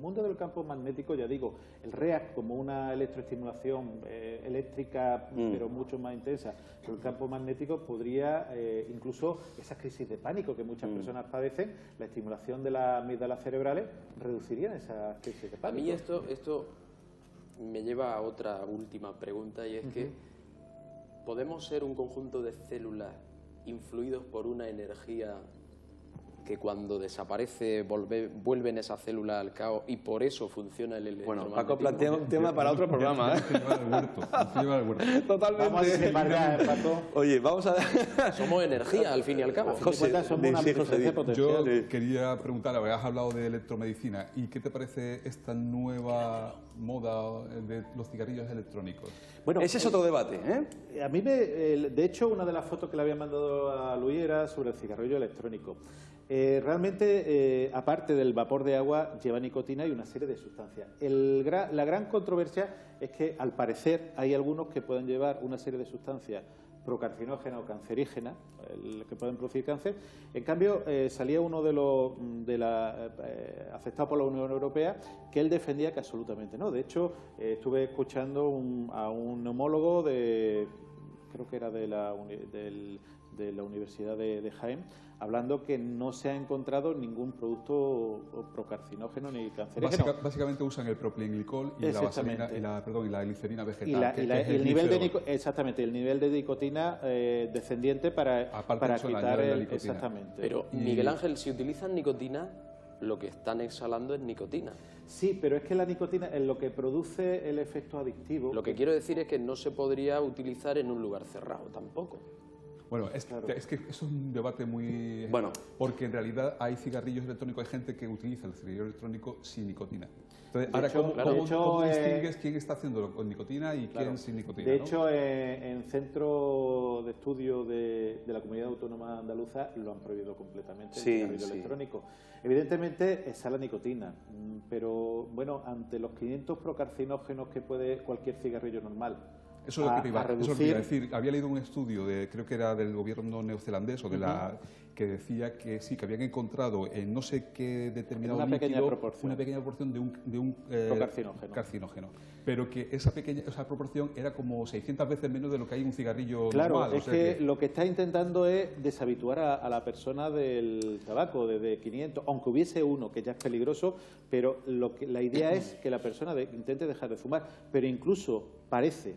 mundo del campo magnético, ya digo, el REAC como una electroestimulación eléctrica, pero mucho más intensa, pero el campo magnético podría, incluso esas crisis de pánico que muchas personas padecen, la estimulación de las amígdalas cerebrales reducirían esas crisis de pánico. A mí esto me lleva a otra última pregunta, y es que ¿podemos ser un conjunto de células influidos por una energía que cuando desaparece vuelven esas células al caos y por eso funciona el electromagnetismo? Bueno, Paco plantea un tema para otro programa, ¿eh? Totalmente. Vamos a desembarcar, Paco. Oye, vamos a... Somos energía, al fin y al cabo. José, somos una presencia potencial. Yo quería preguntar, habías hablado de electromedicina, ¿y qué te parece esta nueva moda de los cigarrillos electrónicos? Bueno, ese es otro debate, ¿eh? A mí, de hecho, una de las fotos que le había mandado a Luis era sobre el cigarrillo electrónico. Realmente, aparte del vapor de agua, lleva nicotina y una serie de sustancias. La gran controversia es que, al parecer, hay algunos que pueden llevar una serie de sustancias procarcinógenas o cancerígenas, que pueden producir cáncer. En cambio, salía uno afectado por la Unión Europea, que él defendía que absolutamente no. De hecho, estuve escuchando a un neumólogo creo que era de la Universidad de Jaén, hablando que no se ha encontrado ningún producto procarcinógeno ni cancerígeno. Básicamente usan el propilenglicol y la vaselina, y la glicerina vegetal. El nivel de nicotina descendiente para quitar exactamente. Pero, Miguel Ángel, si utilizan nicotina, lo que están exhalando es nicotina. Sí, pero es que la nicotina es lo que produce el efecto adictivo. Lo que quiero decir es que no se podría utilizar en un lugar cerrado tampoco. Bueno, es que eso es un debate muy... Bueno, porque en realidad hay cigarrillos electrónicos, hay gente que utiliza el cigarrillo electrónico sin nicotina. Entonces, ahora, ¿cómo distingues quién está haciéndolo con nicotina y quién sin nicotina? De hecho, en centro de estudio de la Comunidad Autónoma Andaluza lo han prohibido completamente, el cigarrillo electrónico. Evidentemente, es la nicotina, pero bueno, ante los 500 procarcinógenos que puede cualquier cigarrillo normal, eso es lo que te iba a decir. Había leído un estudio, creo que era del gobierno neozelandés, o que decía que sí, que habían encontrado en no sé qué determinado líquido una pequeña proporción de un carcinógeno. Pero que esa proporción era como 600 veces menos de lo que hay en un cigarrillo normal. Claro, es que lo que está intentando es deshabituar a la persona del tabaco, desde 500, aunque hubiese uno que ya es peligroso, pero la idea es que la persona intente dejar de fumar. Pero incluso parece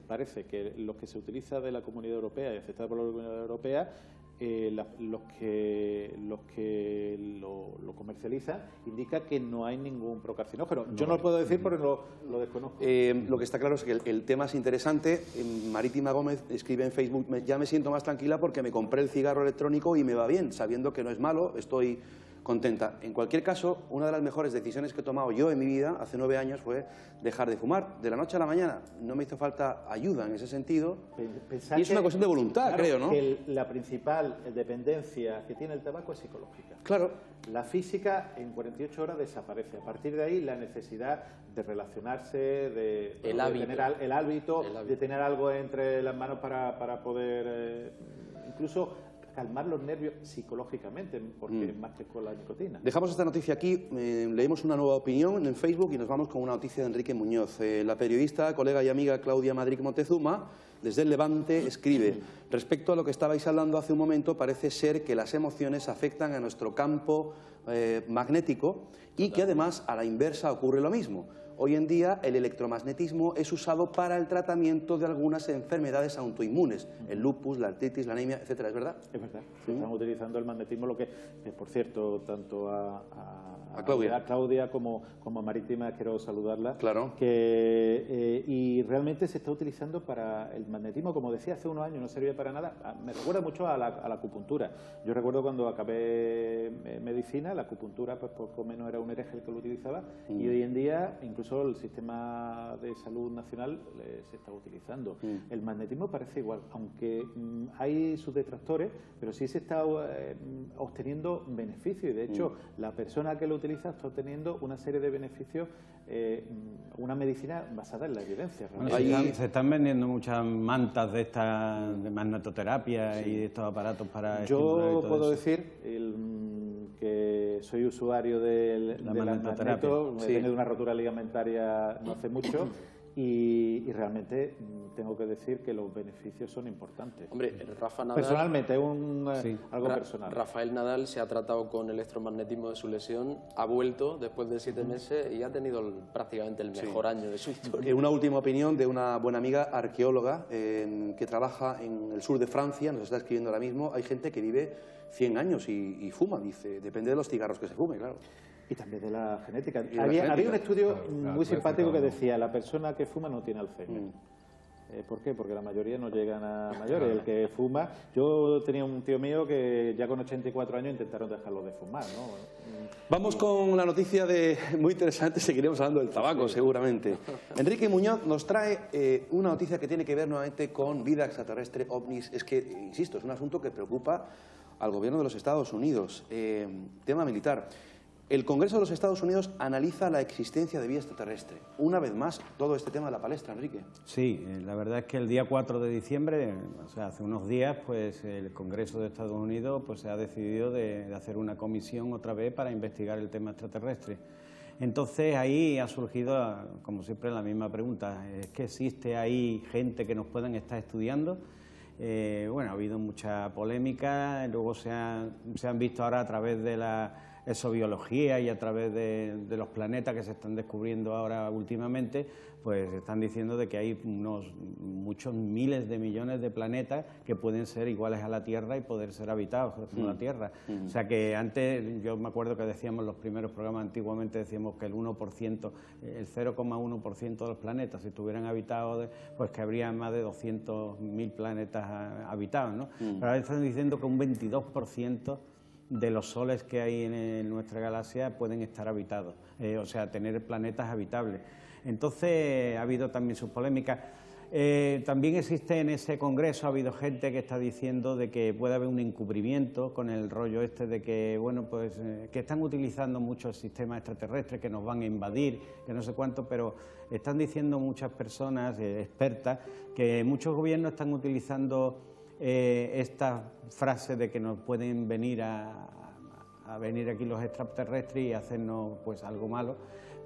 que lo que se utiliza de la Comunidad Europea y aceptado por la Comunidad Europea los que lo comercializan indica que no hay ningún procarcinógeno. Yo no lo puedo decir porque lo desconozco. Lo que está claro es que el tema es interesante. Marítima Gómez escribe en Facebook: ya me siento más tranquila porque me compré el cigarro electrónico y me va bien, sabiendo que no es malo, estoy contenta. En cualquier caso, una de las mejores decisiones que he tomado yo en mi vida hace 9 años fue dejar de fumar de la noche a la mañana. No me hizo falta ayuda en ese sentido. Y es una cuestión de voluntad, claro, creo, ¿no? Que la principal dependencia que tiene el tabaco es psicológica. Claro. La física en 48 horas desaparece. A partir de ahí, la necesidad de relacionarse, de tener el hábito, de tener algo entre las manos para poder incluso calmar los nervios psicológicamente, porque más que con la nicotina. Dejamos esta noticia aquí, leímos una nueva opinión en Facebook y nos vamos con una noticia de Enrique Muñoz. La periodista, colega y amiga Claudia Madrid Montezuma, desde el Levante, escribe: respecto a lo que estabais hablando hace un momento, parece ser que las emociones afectan a nuestro campo magnético y que además a la inversa ocurre lo mismo. Hoy en día el electromagnetismo es usado para el tratamiento de algunas enfermedades autoinmunes, el lupus, la artritis, la anemia, etcétera. ¿Es verdad? Es verdad. Están utilizando el magnetismo, lo que por cierto, tanto a Claudia como a Marítima, quiero saludarla. Claro. Y realmente se está utilizando para el magnetismo, como decía, hace unos años no servía para nada. Me recuerda mucho a la acupuntura. Yo recuerdo cuando acabé medicina, la acupuntura pues poco menos era un hereje el que lo utilizaba, y hoy en día incluso el sistema de salud nacional se está utilizando. El magnetismo parece igual, aunque hay sus detractores, pero sí se está obteniendo beneficios, y de hecho la persona que lo utiliza está obteniendo una serie de beneficios, una medicina basada en la evidencia. Bueno, se están vendiendo muchas mantas de estas de magnetoterapia y de estos aparatos para... Yo puedo decir que soy usuario del magneto, he tenido una rotura ligamentaria no hace mucho, y realmente tengo que decir que los beneficios son importantes. Hombre, Rafa Nadal... Personalmente, algo personal. Rafael Nadal se ha tratado con electromagnetismo de su lesión, ha vuelto después de 7 meses y ha tenido prácticamente el mejor año de su historia. Una última opinión de una buena amiga arqueóloga que trabaja en el sur de Francia, nos está escribiendo ahora mismo. Hay gente que vive 100 años y fuma, dice, depende de los cigarros que se fume, claro. Y también de la genética. Había un estudio muy simpático que decía: la persona que fuma no tiene Alzheimer. ¿Por qué? Porque la mayoría no llegan a mayores. El que fuma... Yo tenía un tío mío que ya con 84 años intentaron dejarlo de fumar, ¿no? Vamos con la noticia muy interesante, seguiremos hablando del tabaco seguramente. Enrique Muñoz nos trae una noticia que tiene que ver nuevamente con vida extraterrestre, ovnis. Es que, insisto, es un asunto que preocupa al gobierno de los Estados Unidos. Tema militar. El Congreso de los Estados Unidos analiza la existencia de vida extraterrestre. Una vez más, todo este tema de la palestra, Enrique. Sí, la verdad es que el día 4 de diciembre, o sea, hace unos días, pues el Congreso de Estados Unidos pues, se ha decidido de hacer una comisión otra vez para investigar el tema extraterrestre. Entonces ahí ha surgido, como siempre, la misma pregunta: ¿es que existe ahí gente que nos puedan estar estudiando? Bueno, ha habido mucha polémica, luego se han visto ahora a través de la exobiología y a través de los planetas que se están descubriendo ahora últimamente, pues están diciendo de que hay muchos miles de millones de planetas que pueden ser iguales a la Tierra y poder ser habitados por la Tierra. O sea que antes, yo me acuerdo que decíamos en los primeros programas, antiguamente decíamos que el 1%, el 0,1% de los planetas, si estuvieran habitados, pues que habría más de 200.000 planetas habitados, ¿no? Pero ahora están diciendo que un 22% de los soles que hay en nuestra galaxia pueden estar habitados, o sea, tener planetas habitables. Entonces ha habido también sus polémicas. También existe en ese congreso, ha habido gente que está diciendo de que puede haber un encubrimiento con el rollo este de que, bueno, pues que están utilizando mucho el sistema extraterrestre, que nos van a invadir, que no sé cuánto, pero están diciendo muchas personas expertas que muchos gobiernos están utilizando esta frase de que nos pueden venir a venir aquí los extraterrestres y hacernos pues algo malo,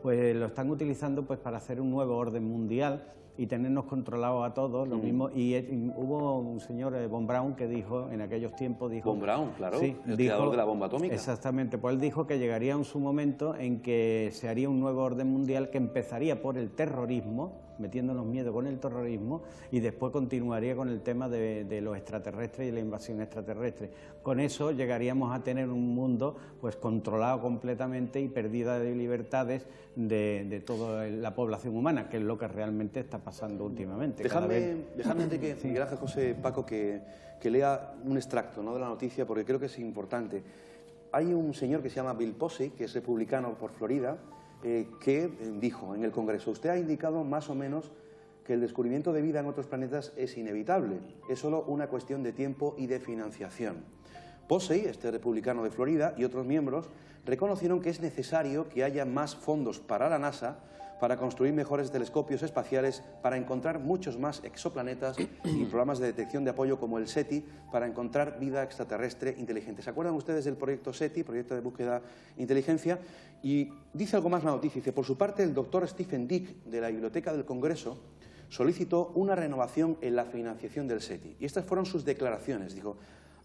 pues lo están utilizando pues para hacer un nuevo orden mundial y tenernos controlados a todos, lo mismo. Y hubo un señor, Von Braun, que dijo, en aquellos tiempos, dijo... Von Braun, claro, sí, el creador de la bomba atómica. Exactamente, pues él dijo que llegaría su momento en que se haría un nuevo orden mundial que empezaría por el terrorismo, metiéndonos miedo con el terrorismo, y después continuaría con el tema de los extraterrestres y la invasión extraterrestre. Con eso llegaríamos a tener un mundo pues controlado completamente y pérdida de libertades de toda la población humana, que es lo que realmente está pasando últimamente. Déjame Enrique, Miguel Ángel, José, Paco, que lea un extracto, ¿no?, de la noticia, porque creo que es importante. Hay un señor que se llama Bill Posey, que es republicano por Florida, que dijo en el Congreso: usted ha indicado más o menos que el descubrimiento de vida en otros planetas es inevitable, es solo una cuestión de tiempo y de financiación. Posey, este republicano de Florida, y otros miembros reconocieron que es necesario que haya más fondos para la NASA para construir mejores telescopios espaciales, para encontrar muchos más exoplanetas y programas de detección de apoyo como el SETI para encontrar vida extraterrestre inteligente. ¿Se acuerdan ustedes del proyecto SETI, proyecto de búsqueda de inteligencia? Y dice algo más la noticia, dice: por su parte, el doctor Stephen Dick, de la Biblioteca del Congreso, solicitó una renovación en la financiación del SETI. Y estas fueron sus declaraciones. Dijo: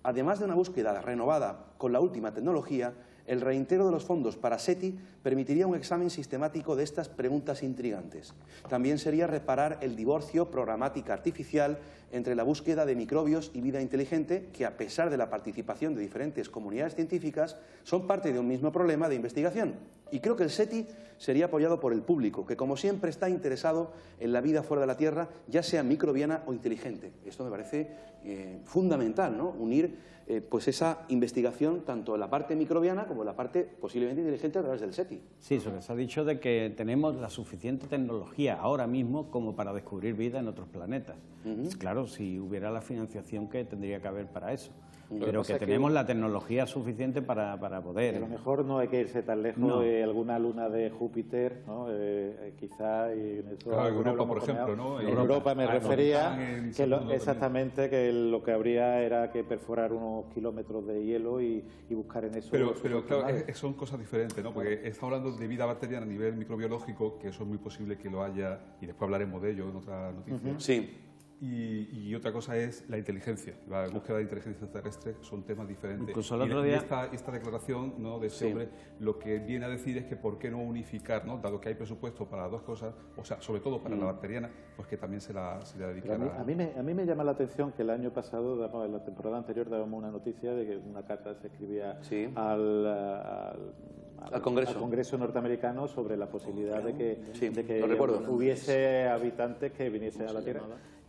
además de una búsqueda renovada con la última tecnología, el reintegro de los fondos para SETI permitiría un examen sistemático de estas preguntas intrigantes. También sería reparar el divorcio programática artificial entre la búsqueda de microbios y vida inteligente, que, a pesar de la participación de diferentes comunidades científicas, son parte de un mismo problema de investigación. Y creo que el SETI sería apoyado por el público, que como siempre está interesado en la vida fuera de la Tierra, ya sea microbiana o inteligente. Esto me parece fundamental, ¿no?, unir pues esa investigación tanto en la parte microbiana como en la parte posiblemente inteligente a través del SETI. Sí, eso les ha dicho de que tenemos la suficiente tecnología ahora mismo como para descubrir vida en otros planetas. Claro, si hubiera la financiación que tendría que haber para eso. Pero que tenemos la tecnología suficiente para poder. A lo mejor no hay que irse tan lejos de alguna luna de Júpiter, ¿no? Quizá, y en eso Europa, por ejemplo, ¿no? En Europa me refería que exactamente que lo que habría era que perforar unos kilómetros de hielo y buscar en eso. Pero claro, son cosas diferentes, ¿no? Porque está hablando de vida bacteriana a nivel microbiológico, que eso es muy posible que lo haya, y después hablaremos de ello en otra noticia. Sí. Y otra cosa es la inteligencia, la búsqueda de inteligencia terrestre, son temas diferentes. Incluso el otro día... esta declaración, ¿no?, de ese hombre, lo que viene a decir es que por qué no unificar, ¿no?, dado que hay presupuesto para dos cosas, o sea, sobre todo para la bacteriana, pues que también se la dedicara. A mí me llama la atención que el año pasado, en la temporada anterior, dábamos una noticia de que una carta se escribía al Congreso norteamericano sobre la posibilidad de que hubiese habitantes que viniesen a la Tierra.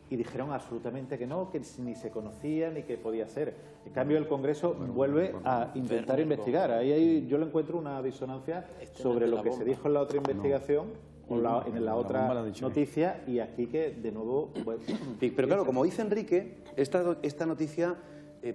Y dijeron absolutamente que no, que ni se conocía ni que podía ser. En cambio, el Congreso vuelve a intentar investigar. Ahí yo le encuentro una disonancia sobre lo que se dijo en la otra investigación, en la otra noticia, y aquí que, de nuevo... Pero claro, como dice Enrique, esta noticia,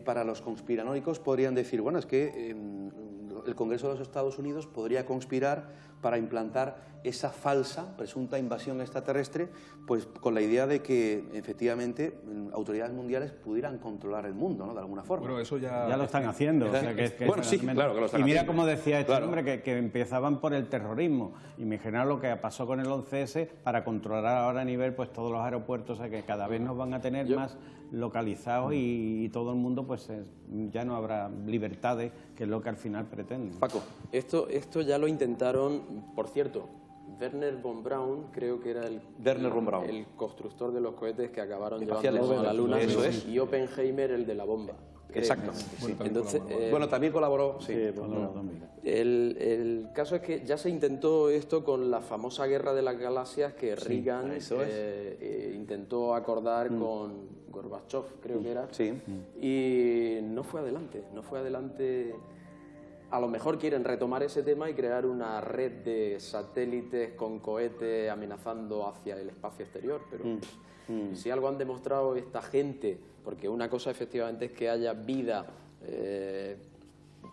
para los conspiranoicos podrían decir, bueno, es que el Congreso de los Estados Unidos podría conspirar para implantar esa falsa, presunta invasión extraterrestre, pues con la idea de que, efectivamente, autoridades mundiales pudieran controlar el mundo, ¿no?, de alguna forma. Bueno, eso ya lo están haciendo. Bueno, sí, claro que lo están haciendo. Y mira cómo decía este hombre, que empezaban por el terrorismo. Imaginaos lo que pasó con el 11S para controlar ahora a nivel pues todos los aeropuertos, o sea que cada vez nos van a tener más localizados y todo el mundo pues ya no habrá libertades, que es lo que al final pretenden. Paco. Esto ya lo intentaron, por cierto, Wernher von Braun, creo que era el constructor de los cohetes que acabaron llevando a la Luna, y Oppenheimer, el de la bomba. Exacto. Entonces, bueno, también colaboró. El caso es que ya se intentó esto con la famosa Guerra de las Galaxias que Reagan intentó acordar con Gorbachev, creo que era, y no fue adelante. A lo mejor quieren retomar ese tema y crear una red de satélites con cohetes amenazando hacia el espacio exterior, pero si algo han demostrado esta gente, porque una cosa efectivamente es que haya vida,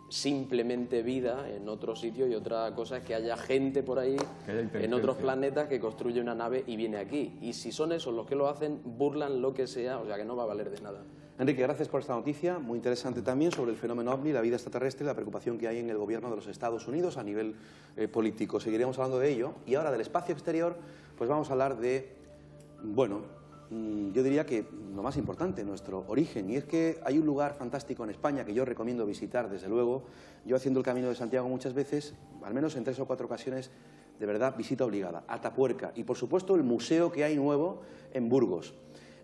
simplemente vida en otro sitio, y otra cosa es que haya gente por ahí en otros planetas que construye una nave y viene aquí. Y si son esos los que lo hacen, burlan lo que sea, o sea que no va a valer de nada. Enrique, gracias por esta noticia, muy interesante también sobre el fenómeno OVNI, la vida extraterrestre y la preocupación que hay en el gobierno de los Estados Unidos a nivel político. Seguiremos hablando de ello. Y ahora del espacio exterior, pues vamos a hablar de, bueno, yo diría que lo más importante, nuestro origen. Y es que hay un lugar fantástico en España que yo recomiendo visitar, desde luego. Yo haciendo el Camino de Santiago muchas veces, al menos en 3 o 4 ocasiones, de verdad, visita obligada. Atapuerca. Y por supuesto el museo que hay nuevo en Burgos.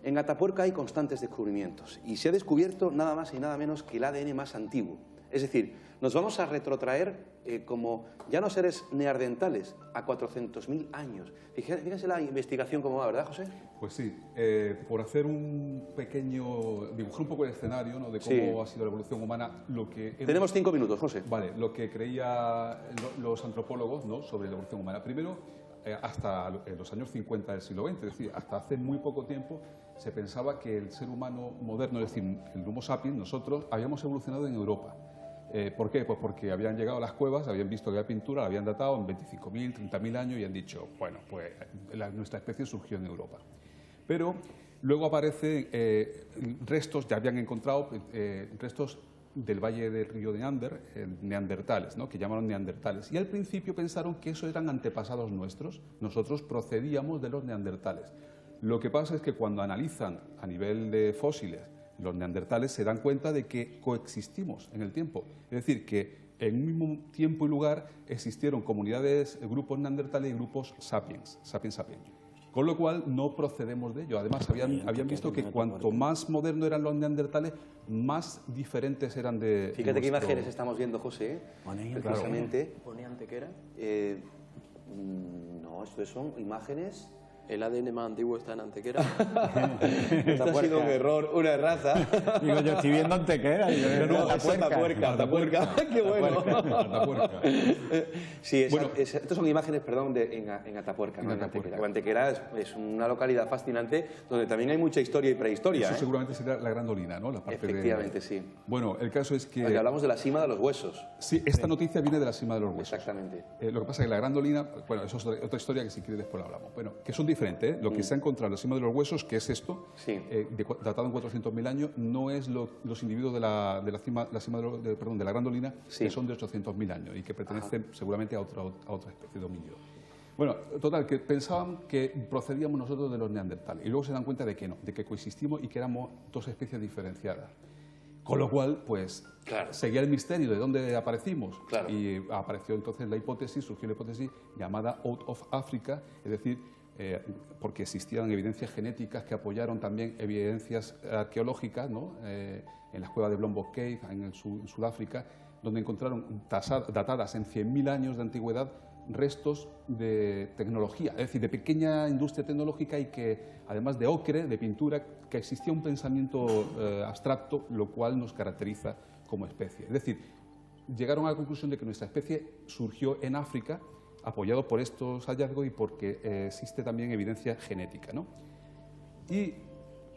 En Atapuerca hay constantes descubrimientos y se ha descubierto nada más y nada menos que el ADN más antiguo. Es decir, nos vamos a retrotraer como ya no seres neandertales a 400.000 años. Fíjense la investigación cómo va, ¿verdad, José? Pues sí, por hacer un pequeño, dibujar un poco el escenario, ¿no?, de cómo ha sido la evolución humana, Tenemos 5 minutos, José. Vale, lo que creían los antropólogos, ¿no?, sobre la evolución humana. Primero, hasta los años 50 del siglo XX, es decir, hasta hace muy poco tiempo, se pensaba que el ser humano moderno, es decir, el Homo sapiens, nosotros habíamos evolucionado en Europa. ¿Por qué? Pues porque habían llegado a las cuevas, habían visto que la pintura la habían datado en 25.000, 30.000 años y han dicho, bueno, pues nuestra especie surgió en Europa. Pero luego aparecen restos, ya habían encontrado restos del valle del río Neander, neandertales, ¿no?, que llamaron neandertales. Y al principio pensaron que eso eran antepasados nuestros, nosotros procedíamos de los neandertales. Lo que pasa es que cuando analizan a nivel de fósiles los neandertales se dan cuenta de que coexistimos en el tiempo. Es decir, que en un mismo tiempo y lugar existieron comunidades, grupos neandertales y grupos sapiens. Con lo cual no procedemos de ello. Además, habían visto que cuanto más modernos eran los neandertales, más diferentes eran de... Fíjate qué imágenes estamos viendo, José, precisamente. ¿Pone Antequera? No, esto son imágenes... El ADN más antiguo está en Antequera. Esto ha sido un error, una errata. Digo, yo estoy viendo Antequera. Atapuerca. ¡Qué bueno! Atapuerca. Sí, estas son imágenes, perdón, en Atapuerca, ¿no? En Antequera. Antequera es una localidad fascinante donde también hay mucha historia y prehistoria. Eso seguramente será la Grandolina, ¿no? La parte efectivamente, sí. Bueno, el caso es que... Aquí hablamos de la cima de los huesos. Sí, esta noticia viene de la cima de los huesos. Exactamente. Lo que pasa es que la Grandolina, bueno, eso es otra historia que si quieres después la hablamos. Bueno, que son diferentes. Lo que se ha encontrado en la cima de los huesos, que es esto, datado en 400.000 años, no es los individuos de la Grandolina, que son de 800.000 años y que pertenecen seguramente a otra especie de homínido. Bueno, total, que pensaban que procedíamos nosotros de los neandertales y luego se dan cuenta de que no, de que coexistimos y que éramos 2 especies diferenciadas. Con lo cual, pues, seguía el misterio de dónde aparecimos. Y apareció entonces surgió la hipótesis llamada Out of Africa, es decir, porque existían evidencias genéticas que apoyaron también evidencias arqueológicas, ¿no?, en las cuevas de Blombok Cave, en Sudáfrica, donde encontraron datadas en 100.000 años de antigüedad restos de tecnología, es decir, de pequeña industria tecnológica y que, además de ocre, de pintura, que existía un pensamiento abstracto, lo cual nos caracteriza como especie. Es decir, llegaron a la conclusión de que nuestra especie surgió en África, apoyado por estos hallazgos y porque existe también evidencia genética, ¿no? Y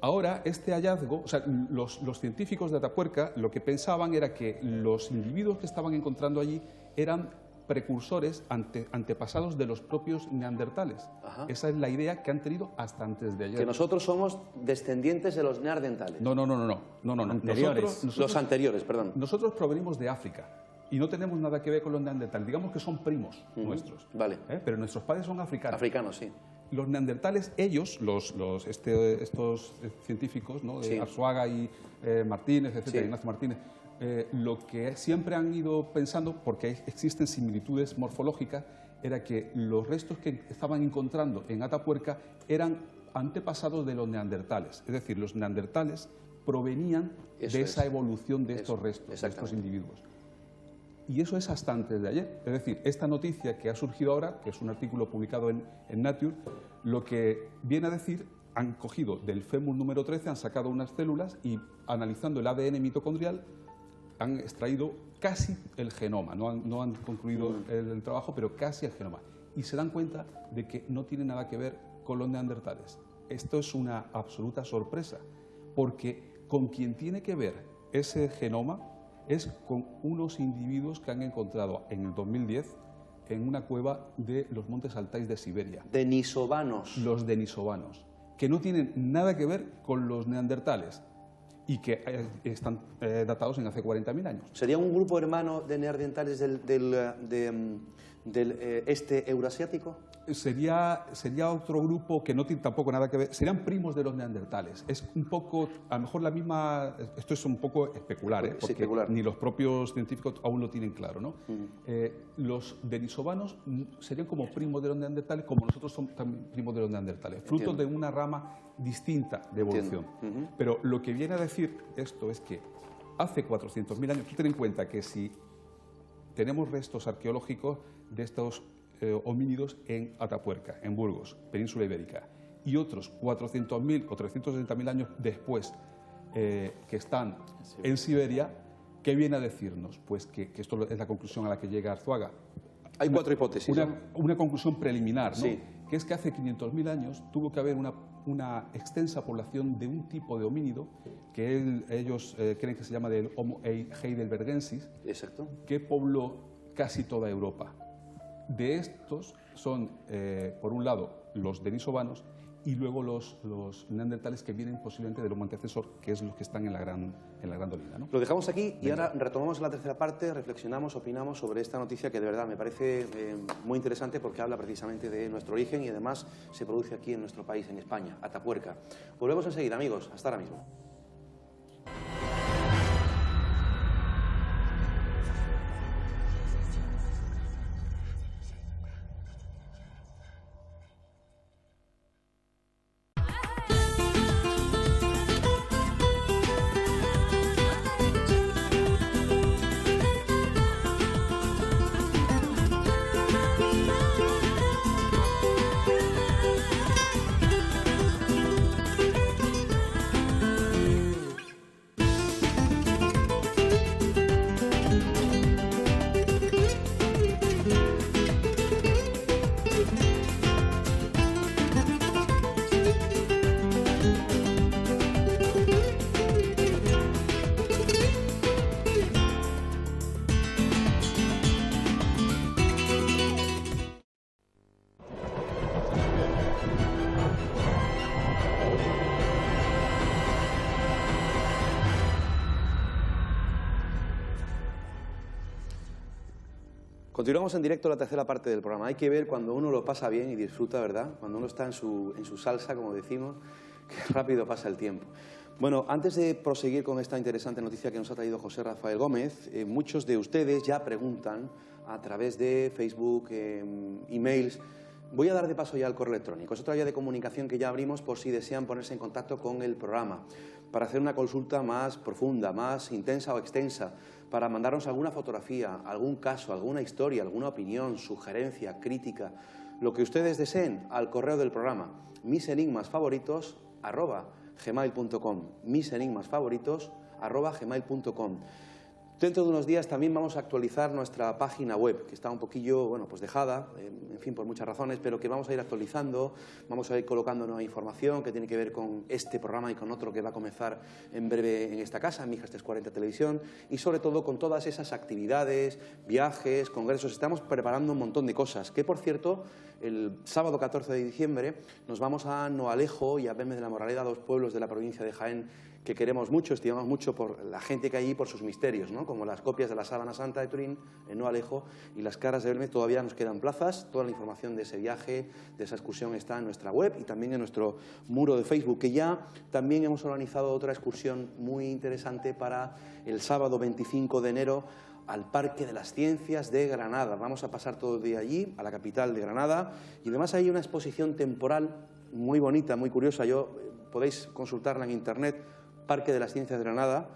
ahora este hallazgo, o sea, los científicos de Atapuerca lo que pensaban era que los individuos que estaban encontrando allí eran precursores, antepasados de los propios neandertales. Esa es la idea que han tenido hasta antes de ayer. Que nosotros somos descendientes de los neandertales. No. Anteriores. Los anteriores, perdón. Nosotros provenimos de África. Y no tenemos nada que ver con los neandertales. Digamos que son primos nuestros. Vale. Pero nuestros padres son africanos. Africanos, sí. Los neandertales, ellos, estos científicos, ¿no?, de Arzuaga y Martínez, etcétera, Ignacio Martínez, lo que siempre han ido pensando, porque existen similitudes morfológicas, era que los restos que estaban encontrando en Atapuerca eran antepasados de los neandertales. Es decir, los neandertales provenían de esa evolución de estos restos, de estos individuos. Y eso es hasta antes de ayer. Es decir, esta noticia que ha surgido ahora, que es un artículo publicado en Nature, lo que viene a decir, han cogido del fémur número 13, han sacado unas células y analizando el ADN mitocondrial han extraído casi el genoma. No han concluido el trabajo, pero casi el genoma. Y se dan cuenta de que no tiene nada que ver con los neandertales. Esto es una absoluta sorpresa, porque con quien tiene que ver ese genoma es con unos individuos que han encontrado en el 2010 en una cueva de los montes Altais de Siberia. Denisovanos. Los denisovanos, que no tienen nada que ver con los neandertales. y que están datados en hace 40.000 años. ¿Sería un grupo hermano de neandertales del este eurasiático? Sería otro grupo que no tiene tampoco nada que ver, serían primos de los neandertales. Es un poco, a lo mejor la misma, esto es un poco especular, porque sí, especular. Ni los propios científicos aún lo tienen claro, ¿no? Los denisovanos serían como primos de los neandertales, como nosotros somos también primos de los neandertales, fruto de una rama distinta de evolución. Pero lo que viene a decir esto es que hace 400.000 años, tú ten en cuenta que si tenemos restos arqueológicos de estos homínidos en Atapuerca, en Burgos, península ibérica, y otros 400.000 o 360.000 años después que están en Siberia, ¿qué viene a decirnos? Pues que esto es la conclusión a la que llega Arzuaga. Hay cuatro hipótesis. Una conclusión preliminar, ¿no? Sí. Que es que hace 500.000 años tuvo que haber una extensa población de un tipo de homínido que ellos creen que se llama del Homo heidelbergensis, Exacto. que pobló casi toda Europa. De estos son, por un lado, los denisovanos y luego los neandertales que vienen posiblemente del Homo antecesor, que es los que están en la Gran Dolina, ¿no? Lo dejamos aquí y ahora retomamos la tercera parte, reflexionamos, opinamos sobre esta noticia que de verdad me parece muy interesante porque habla precisamente de nuestro origen y además se produce aquí en nuestro país, en España, Atapuerca. Volvemos enseguida, amigos. Hasta ahora mismo. Continuamos en directo la tercera parte del programa. Hay que ver cuando uno lo pasa bien y disfruta, ¿verdad? Cuando uno está en su salsa, como decimos, que rápido pasa el tiempo. Bueno, antes de proseguir con esta interesante noticia que nos ha traído José Rafael Gómez, muchos de ustedes ya preguntan a través de Facebook, emails. Voy a dar de paso ya al correo electrónico. Es otra vía de comunicación que ya abrimos por si desean ponerse en contacto con el programa, para hacer una consulta más profunda, más intensa o extensa, para mandarnos alguna fotografía, algún caso, alguna historia, alguna opinión, sugerencia, crítica, lo que ustedes deseen al correo del programa, misenigmasfavoritos@gmail.com, misenigmasfavoritos@gmail.com. Dentro de unos días también vamos a actualizar nuestra página web, que está un poquillo, bueno, pues dejada, en fin, por muchas razones, pero que vamos a ir actualizando, vamos a ir colocando nueva información que tiene que ver con este programa y con otro que va a comenzar en breve en esta casa, en Mijas 340 Televisión, y sobre todo con todas esas actividades, viajes, congresos. Estamos preparando un montón de cosas, que por cierto, el sábado 14 de diciembre nos vamos a Noalejo y a Belmez de la Moraleda, dos pueblos de la provincia de Jaén, que queremos mucho, estimamos mucho por la gente que hay allí, por sus misterios, ¿no? Como las copias de la Sábana Santa de Turín, en Noalejo, y las Caras de Belmez. Todavía nos quedan plazas. Toda la información de ese viaje, de esa excursión, está en nuestra web y también en nuestro muro de Facebook, que ya también hemos organizado otra excursión muy interesante para el sábado 25 de enero, al Parque de las Ciencias de Granada. Vamos a pasar todo el día allí, a la capital de Granada, y además hay una exposición temporal muy bonita, muy curiosa. Podéis consultarla en internet, Parque de las Ciencias de Granada,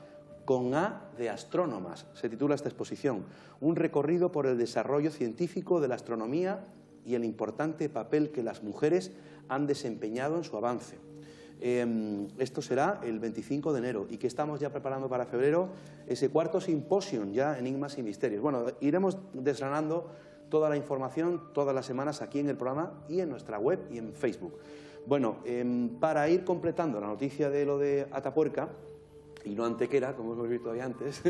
con A de astrónomas. Se titula esta exposición, un recorrido por el desarrollo científico de la astronomía y el importante papel que las mujeres han desempeñado en su avance. Esto será el 25 de enero y que estamos ya preparando para febrero ese cuarto simposium, ya Enigmas y Misterios. Bueno, iremos desgranando toda la información todas las semanas aquí en el programa y en nuestra web y en Facebook. Bueno, para ir completando la noticia de lo de Atapuerca y no Antequera, como hemos visto hoy antes,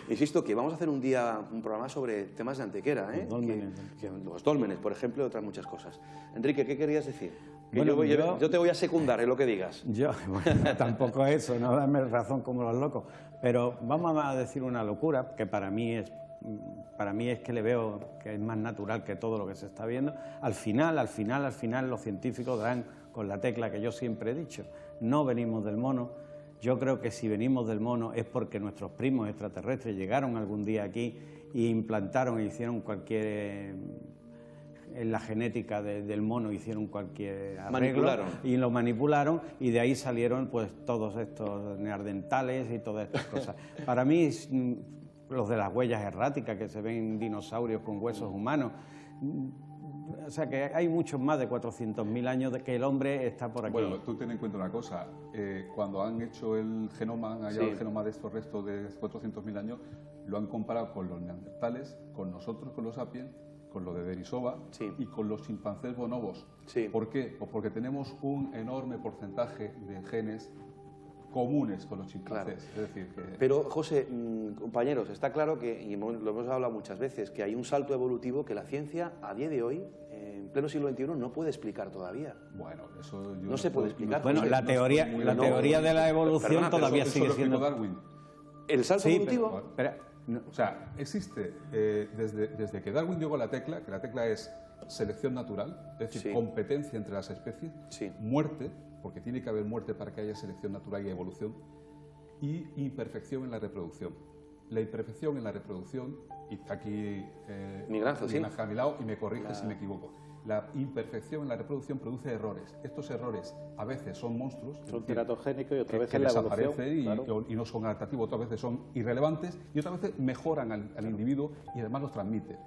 insisto que vamos a hacer un programa sobre temas de Antequera, los dólmenes, por ejemplo, y otras muchas cosas. Enrique, ¿qué querías decir? Bueno, yo te voy a secundar en lo que digas. Bueno, tampoco eso, no darme razón como los locos. Pero vamos a decir una locura, que para mí es que le veo que es más natural que todo lo que se está viendo. Al final, los científicos darán con la tecla que yo siempre he dicho. No venimos del mono. Yo creo que si venimos del mono es porque nuestros primos extraterrestres llegaron algún día aquí e implantaron e hicieron cualquier... en la genética del mono hicieron cualquier arreglo y lo manipularon, y de ahí salieron pues todos estos neandertales y todas estas cosas. Para mí, los de las huellas erráticas, que se ven dinosaurios con huesos humanos, o sea que hay muchos más de 400.000 años de que el hombre está por aquí. Bueno, tú ten en cuenta una cosa, cuando han hecho el genoma, han hallado el genoma de estos restos de 400.000 años, lo han comparado con los neandertales, con nosotros, con los sapiens, con lo de Denisova y con los chimpancés bonobos. ¿Por qué? Pues porque tenemos un enorme porcentaje de genes comunes con los chimpancés. Es decir, que... Pero, José, compañeros, está claro que, y lo hemos hablado muchas veces, que hay un salto evolutivo que la ciencia, a día de hoy, en pleno siglo XXI, no puede explicar todavía. Bueno, eso yo no se puede explicar. Bueno, la teoría de la evolución todavía sigue siendo... Darwin. ¿El salto evolutivo? O sea, existe desde que Darwin llegó a la tecla, que la tecla es selección natural, es decir, competencia entre las especies, muerte, porque tiene que haber muerte para que haya selección natural y evolución, y imperfección en la reproducción. La imperfección en la reproducción, y aquí Miguel Ángel, a mi lado y me corrige si me equivoco. La imperfección en la reproducción produce errores. Estos errores a veces son monstruos. Son teratogénicos y otras veces la evolución y no son adaptativos, otras veces son irrelevantes y otras veces mejoran al individuo y además los transmiten.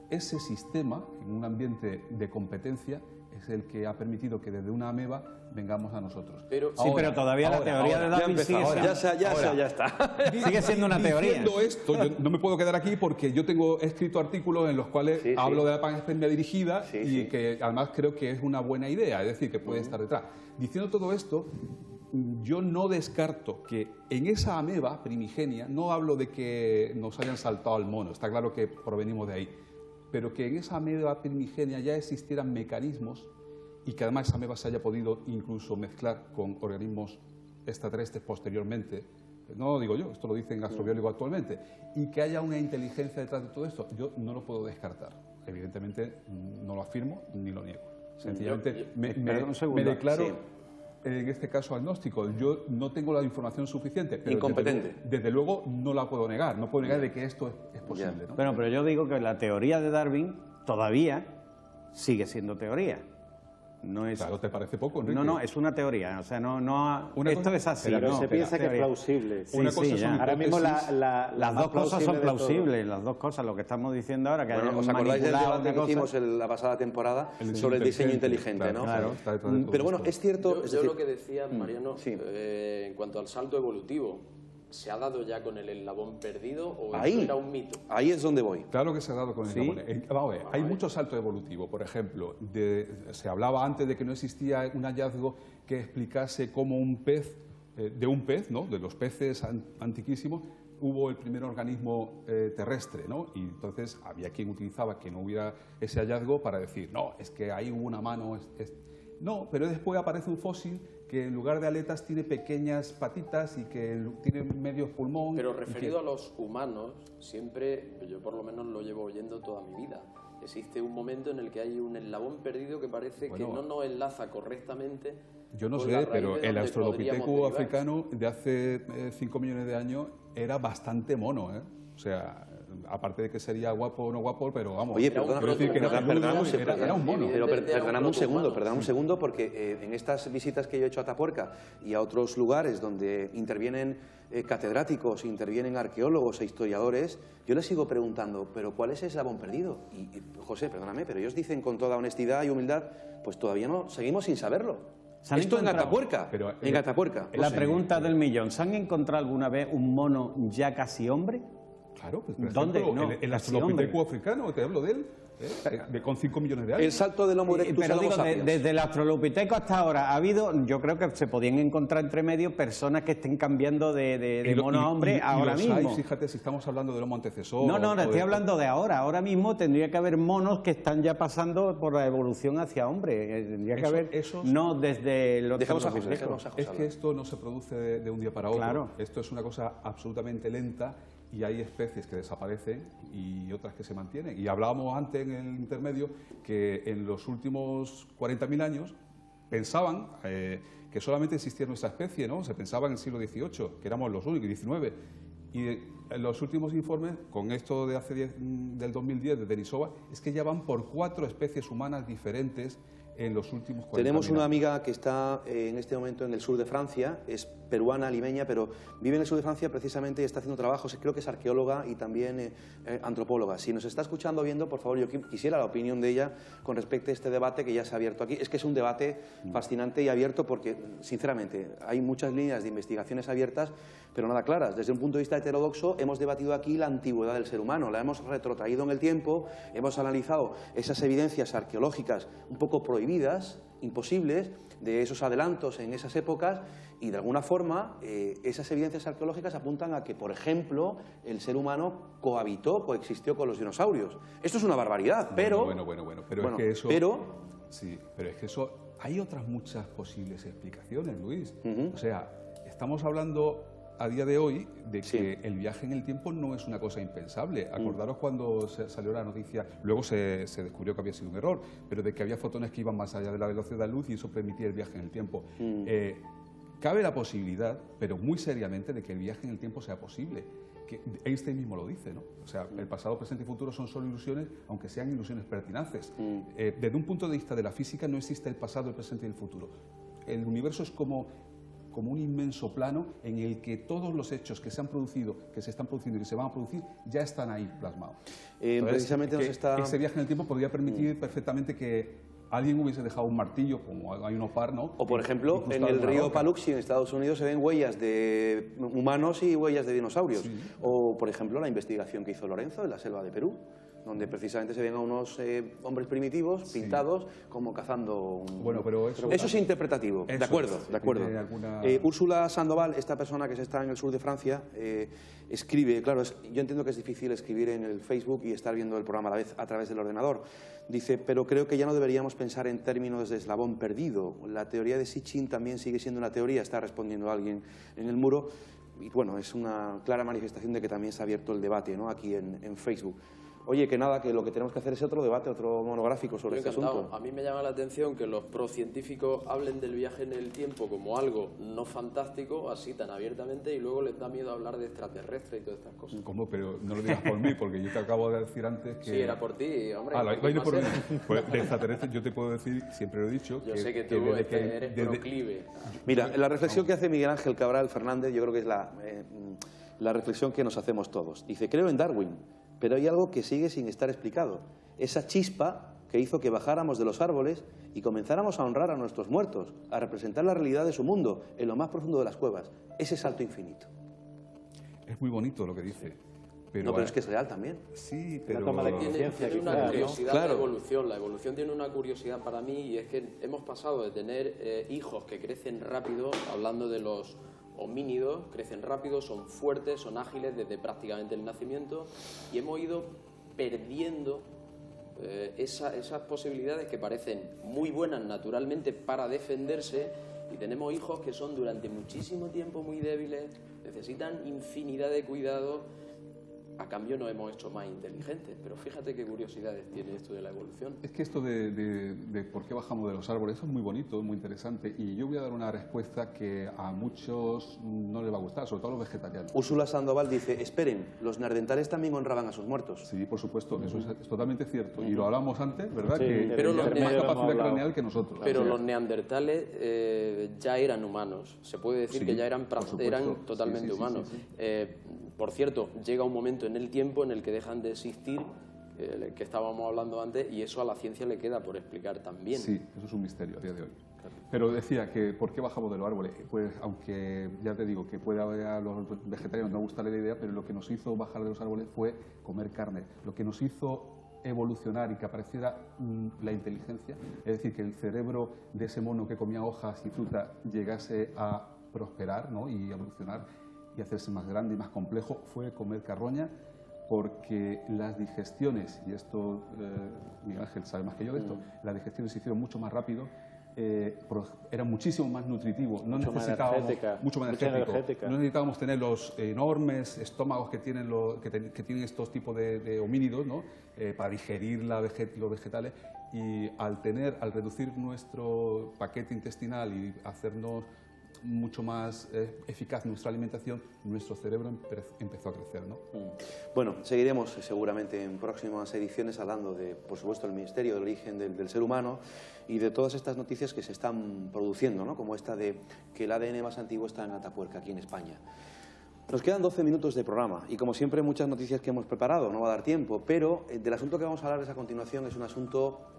Ese sistema, en un ambiente de competencia, es el que ha permitido que desde una ameba vengamos a nosotros. Pero todavía la teoría de Darwin sigue siendo... Ya está. Sigue siendo una teoría. Diciendo esto, yo no me puedo quedar aquí porque yo tengo escrito artículos en los cuales hablo de la panspermia dirigida y que además creo que es una buena idea, es decir, que puede estar detrás. Diciendo todo esto, yo no descarto que en esa ameba primigenia, no hablo de que nos hayan saltado al mono, está claro que provenimos de ahí, pero que en esa ameba primigenia ya existieran mecanismos y que además esa ameba se haya podido incluso mezclar con organismos extraterrestres posteriormente. No lo digo yo, esto lo dicen astrobiólogos actualmente. Y que haya una inteligencia detrás de todo esto, yo no lo puedo descartar. Evidentemente no lo afirmo ni lo niego. Sencillamente me declaro... En este caso agnóstico, yo no tengo la información suficiente, pero incompetente. Desde luego no la puedo negar, no puedo negar de que esto es posible, ¿no? Bueno, pero yo digo que la teoría de Darwin todavía sigue siendo teoría. No es... Claro, ¿te parece poco, Enrique? No, es una teoría, o sea, esto es así. Pero se piensa que es plausible. Ahora mismo las dos cosas son plausibles, las dos cosas, lo que estamos diciendo ahora, que ¿os acordáis del debate que hicimos en la pasada temporada sobre el diseño inteligente, ¿no? Claro. Pero bueno, es cierto... Yo lo que decía, Mariano, en cuanto al salto evolutivo, ¿se ha dado ya con el eslabón perdido o eso era un mito? Ahí es donde voy. Claro que se ha dado con el eslabón. Vamos a ver, hay muchos saltos evolutivos. Por ejemplo, se hablaba antes de que no existía un hallazgo que explicase cómo un pez, ¿no? De los peces antiquísimos, hubo el primer organismo terrestre, ¿no? Y entonces había quien utilizaba que no hubiera ese hallazgo para decir, no, es que ahí hubo una mano... No, pero después aparece un fósil que en lugar de aletas tiene pequeñas patitas y que tiene medio pulmón. Pero referido a los humanos, siempre, yo por lo menos lo llevo oyendo toda mi vida, existe un momento en el que hay un eslabón perdido que parece que no nos enlaza correctamente. Yo no sé, pero el Australopithecus africano de hace 5 millones de años era bastante mono, ¿eh? O sea... Aparte de que sería guapo o no guapo, pero vamos... Oye, perdóname era un mono. Pero perdóname un segundo, porque en estas visitas que yo he hecho a Atapuerca y a otros lugares donde intervienen catedráticos, intervienen arqueólogos e historiadores, yo les sigo preguntando, ¿pero cuál es ese eslabón perdido? Y José, perdóname, pero ellos dicen con toda honestidad y humildad, pues todavía no, seguimos sin saberlo. Esto en Atapuerca, en Atapuerca. La pregunta del millón, ¿se han encontrado alguna vez un mono ya casi hombre? Claro, pues ¿Dónde? el Australopithecus africano, te hablo de él. con 5 millones de años. El salto del Homo erectus al Homo sapiens. Desde el Australopithecus hasta ahora ha habido, yo creo que se podían encontrar entre medio personas que estén cambiando de mono a hombre ahora mismo. Fíjate, si estamos hablando del Homo antecesor... No, estoy hablando de ahora. Ahora mismo tendría que haber monos que están ya pasando por la evolución hacia hombre. Tendría que haber, no desde los... Es que esto no se produce de un día para otro. Claro. Esto es una cosa absolutamente lenta y hay especies que desaparecen y otras que se mantienen. Y hablábamos antes en el intermedio que en los últimos 40.000 años pensaban que solamente existía nuestra especie, ¿no? Se pensaba en el siglo XVIII, que éramos los únicos, XIX. Y en los últimos informes, con esto de del 2010 de Denisova, es que ya van por 4 especies humanas diferentes en los últimos 40 Tenemos una años. amiga que está en este momento en el sur de Francia, es peruana, limeña, pero vive en el sur de Francia precisamente y está haciendo trabajos, creo que es arqueóloga y también antropóloga. Si nos está escuchando o viendo, por favor, yo quisiera la opinión de ella con respecto a este debate que ya se ha abierto aquí. Es que es un debate fascinante y abierto porque, sinceramente, hay muchas líneas de investigaciones abiertas, pero nada claras. Desde un punto de vista heterodoxo, hemos debatido aquí la antigüedad del ser humano, la hemos retrotraído en el tiempo, hemos analizado esas evidencias arqueológicas un poco prohibidas, imposibles, de esos adelantos en esas épocas y, de alguna forma, esas evidencias arqueológicas apuntan a que, por ejemplo, el ser humano coexistió con los dinosaurios. Esto es una barbaridad, pero... Bueno, pero es que eso... Sí, pero es que eso... Hay otras muchas posibles explicaciones, Luis. O sea, estamos hablando a día de hoy de que el viaje en el tiempo no es una cosa impensable. Acordaros cuando salió la noticia, luego se descubrió que había sido un error, pero de que había fotones que iban más allá de la velocidad de la luz y eso permitía el viaje en el tiempo. Cabe la posibilidad, pero muy seriamente, de que el viaje en el tiempo sea posible. Que Einstein mismo lo dice, ¿no? O sea, el pasado, presente y futuro son solo ilusiones, aunque sean ilusiones pertinaces. Desde un punto de vista de la física no existe el pasado, el presente y el futuro. El universo es como un inmenso plano en el que todos los hechos que se han producido, que se están produciendo y que se van a producir, ya están ahí plasmados. Precisamente ese viaje en el tiempo podría permitir perfectamente que alguien hubiese dejado un martillo, como hay unos par, ¿no? O, por ejemplo, en el río Paluxy, en Estados Unidos, se ven huellas de humanos y huellas de dinosaurios. Sí. O, por ejemplo, la investigación que hizo Lorenzo en la selva de Perú, donde precisamente se ven a unos hombres primitivos pintados como cazando un... Bueno, pero eso es interpretativo, de acuerdo, de acuerdo. Úrsula Sandoval, esta persona que está en el sur de Francia, escribe, claro, yo entiendo que es difícil escribir en el Facebook y estar viendo el programa a la vez a través del ordenador. Dice, pero creo que ya no deberíamos pensar en términos de eslabón perdido. La teoría de Sitchin también sigue siendo una teoría, está respondiendo alguien en el muro. Y bueno, es una clara manifestación de que también se ha abierto el debate, ¿no?, aquí en Facebook. Oye, que nada, que lo que tenemos que hacer es otro debate, otro monográfico sobre este asunto. A mí me llama la atención que los procientíficos hablen del viaje en el tiempo como algo no fantástico, así tan abiertamente, y luego les da miedo hablar de extraterrestres y todas estas cosas. ¿Cómo? Pero no lo digas por mí, porque yo te acabo de decir antes que... Sí, era por ti, hombre. Ah, va a ir por mí. Pues de extraterrestres yo te puedo decir, siempre lo he dicho... Yo sé que tú eres proclive. Mira, la reflexión que hace Miguel Ángel Cabral Fernández, yo creo que es la reflexión que nos hacemos todos. Dice, creo en Darwin, pero hay algo que sigue sin estar explicado. Esa chispa que hizo que bajáramos de los árboles y comenzáramos a honrar a nuestros muertos, a representar la realidad de su mundo en lo más profundo de las cuevas. Ese salto infinito. Es muy bonito lo que dice. Pero es que es real también. Sí, pero... La toma de conciencia, tiene una curiosidad, claro. La evolución. La evolución tiene una curiosidad para mí, y es que hemos pasado de tener hijos que crecen rápido, hablando de los homínidos, crecen rápido, son fuertes, son ágiles desde prácticamente el nacimiento, y hemos ido perdiendo esas posibilidades que parecen muy buenas naturalmente para defenderse, y tenemos hijos que son durante muchísimo tiempo muy débiles, necesitan infinidad de cuidados. A cambio nos hemos hecho más inteligentes, pero fíjate qué curiosidades tiene esto de la evolución. Es que esto de por qué bajamos de los árboles, eso es muy bonito, muy interesante, y yo voy a dar una respuesta que a muchos no les va a gustar, sobre todo a los vegetarianos. Úrsula Sandoval dice, esperen, los neandertales también honraban a sus muertos. Sí, por supuesto, eso es totalmente cierto, y lo hablamos antes, ¿verdad? Sí, que pero tienen más capacidad craneal que nosotros. Pero los neandertales ya eran humanos, se puede decir que ya eran totalmente humanos. Por cierto, llega un momento en el tiempo en el que dejan de existir, que estábamos hablando antes, y eso a la ciencia le queda por explicar también. Sí, eso es un misterio a día de hoy. Pero decía que ¿por qué bajamos de los árboles? Pues aunque ya te digo que puede haber a los vegetarianos no gustarle la idea, pero lo que nos hizo bajar de los árboles fue comer carne. Lo que nos hizo evolucionar y que apareciera la inteligencia, es decir, que el cerebro de ese mono que comía hojas y fruta llegase a prosperar, ¿no?, y evolucionar y hacerse más grande y más complejo, fue comer carroña, porque las digestiones, y esto Miguel Ángel sabe más que yo de esto, las digestiones se hicieron mucho más rápido, era muchísimo más nutritivo, no necesitábamos mucho más energético. No necesitábamos tener los enormes estómagos que tienen, que tienen estos tipos de homínidos, ¿no?, para digerir los vegetales, y al reducir nuestro paquete intestinal y hacernos mucho más eficaz nuestra alimentación, nuestro cerebro empezó a crecer, ¿no? Bueno, seguiremos seguramente en próximas ediciones hablando de, por supuesto, el misterio del origen del ser humano y de todas estas noticias que se están produciendo, ¿no?, como esta de que el ADN más antiguo está en Atapuerca, aquí en España. Nos quedan 12 minutos de programa y, como siempre, muchas noticias que hemos preparado, no va a dar tiempo, pero del asunto que vamos a hablarles a continuación es un asunto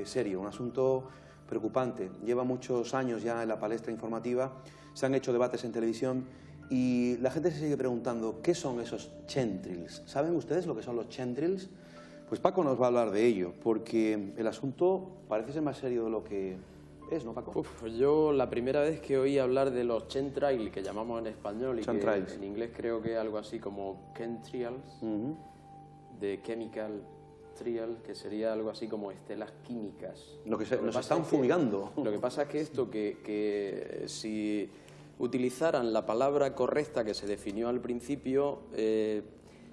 serio, un asunto preocupante. Lleva muchos años ya en la palestra informativa, se han hecho debates en televisión y la gente se sigue preguntando ¿qué son esos chemtrails? ¿Saben ustedes lo que son los chemtrails? Pues Paco nos va a hablar de ello, porque el asunto parece ser más serio de lo que es, ¿no, Paco? Yo la primera vez que oí hablar de los chemtrails, que llamamos en español y que en inglés creo que es algo así como chemtrails, de chemical trial, que sería algo así como estelas químicas. Lo que nos están fumigando. Lo que pasa es que esto, que si utilizaran la palabra correcta que se definió al principio,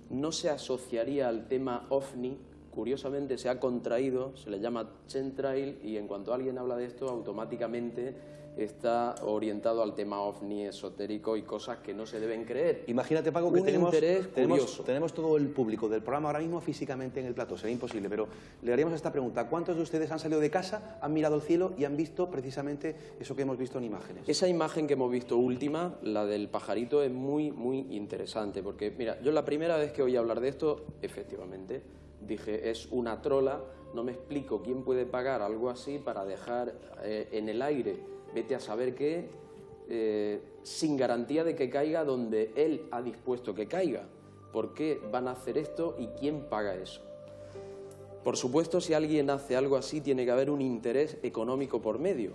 no se asociaría al tema OVNI. Curiosamente se ha contraído, se le llama chemtrail, y en cuanto alguien habla de esto, automáticamente está orientado al tema OVNI, esotérico y cosas que no se deben creer. Imagínate, Paco, que tenemos todo el público del programa ahora mismo físicamente en el plató. Sería imposible, pero le haríamos esta pregunta. ¿Cuántos de ustedes han salido de casa, han mirado el cielo y han visto precisamente eso que hemos visto en imágenes? Esa imagen que hemos visto última, la del pajarito, es muy, muy interesante, porque, mira, yo la primera vez que oí hablar de esto, efectivamente, dije, es una trola, no me explico quién puede pagar algo así para dejar en el aire, vete a saber qué, sin garantía de que caiga donde él ha dispuesto que caiga. ¿Por qué van a hacer esto y quién paga eso? Por supuesto, si alguien hace algo así, tiene que haber un interés económico por medio.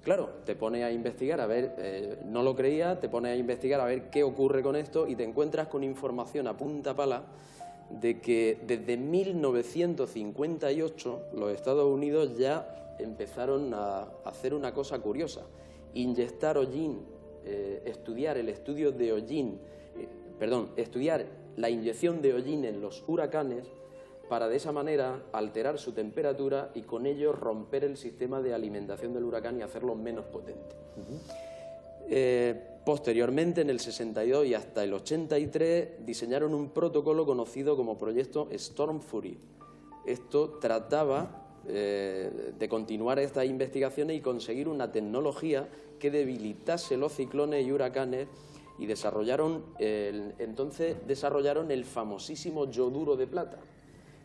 Claro, te pone a investigar, a ver, no lo creía, te pone a investigar a ver qué ocurre con esto y te encuentras con información a punta pala de que desde 1958 los Estados Unidos ya empezaron a hacer una cosa curiosa: inyectar hollín, estudiar la inyección de hollín en los huracanes para de esa manera alterar su temperatura y con ello romper el sistema de alimentación del huracán y hacerlo menos potente. Posteriormente, en el 62 y hasta el 83, diseñaron un protocolo conocido como proyecto Storm Fury. Esto trataba de continuar estas investigaciones y conseguir una tecnología que debilitase los ciclones y huracanes, y entonces desarrollaron el famosísimo yoduro de plata,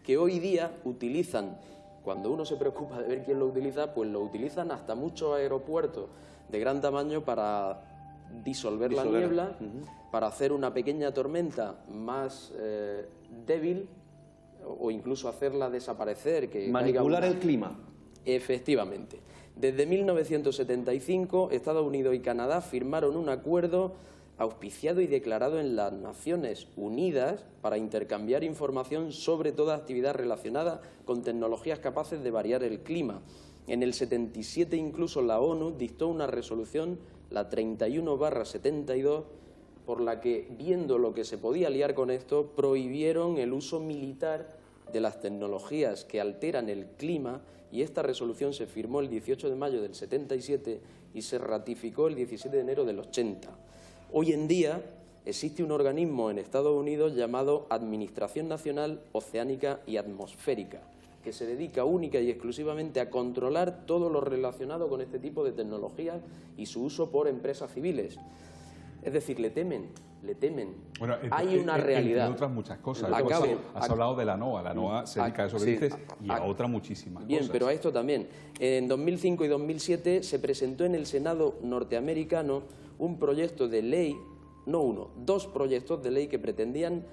que hoy día utilizan, cuando uno se preocupa de ver quién lo utiliza, pues lo utilizan hasta muchos aeropuertos de gran tamaño para disolver la niebla, para hacer una pequeña tormenta más débil, o incluso hacerla desaparecer. Manipular el clima. Efectivamente. Desde 1975, Estados Unidos y Canadá firmaron un acuerdo auspiciado y declarado en las Naciones Unidas para intercambiar información sobre toda actividad relacionada con tecnologías capaces de variar el clima. En el 77 incluso la ONU dictó una resolución, la 31/72, por la que, viendo lo que se podía liar con esto, prohibieron el uso militar de las tecnologías que alteran el clima, y esta resolución se firmó el 18 de mayo del 77 y se ratificó el 17 de enero del 80. Hoy en día existe un organismo en Estados Unidos llamado Administración Nacional Oceánica y Atmosférica, que se dedica única y exclusivamente a controlar todo lo relacionado con este tipo de tecnologías y su uso por empresas civiles. Es decir, le temen. Bueno, hay una realidad. Entre otras muchas cosas. Has hablado de la NOAA. La NOAA se dedica a eso que dices y a otras muchísimas cosas. Bien, pero a esto también. En 2005 y 2007 se presentó en el Senado norteamericano un proyecto de ley, no uno, dos proyectos de ley que pretendían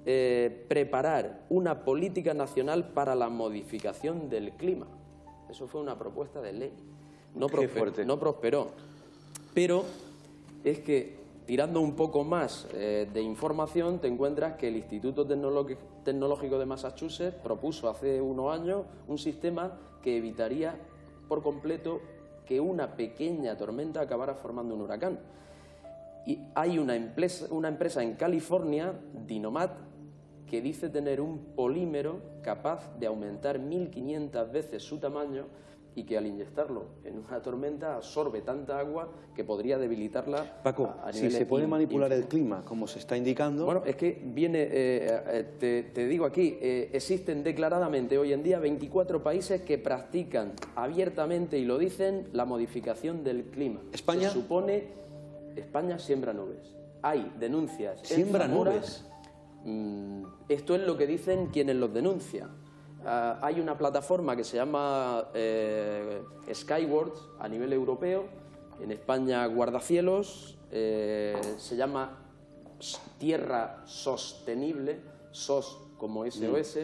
preparar una política nacional para la modificación del clima. Eso fue una propuesta de ley. No prosperó. Pero es que, tirando un poco más de información, te encuentras que el Instituto Tecnológico de Massachusetts propuso hace unos años un sistema que evitaría por completo que una pequeña tormenta acabara formando un huracán. Y hay una empresa en California, Dynomat, que dice tener un polímero capaz de aumentar 1500 veces su tamaño y que al inyectarlo en una tormenta absorbe tanta agua que podría debilitarla. Paco, si se puede manipular el clima, como se está indicando... Bueno, es que viene, te digo aquí, existen declaradamente hoy en día 24 países que practican abiertamente, y lo dicen, la modificación del clima. ¿España? Se supone, España siembra nubes. Hay denuncias. ¿Siembra nubes? Esto es lo que dicen quienes los denuncian. Hay una plataforma que se llama Skywards a nivel europeo, en España Guardacielos, se llama Tierra Sostenible, SOS como SOS,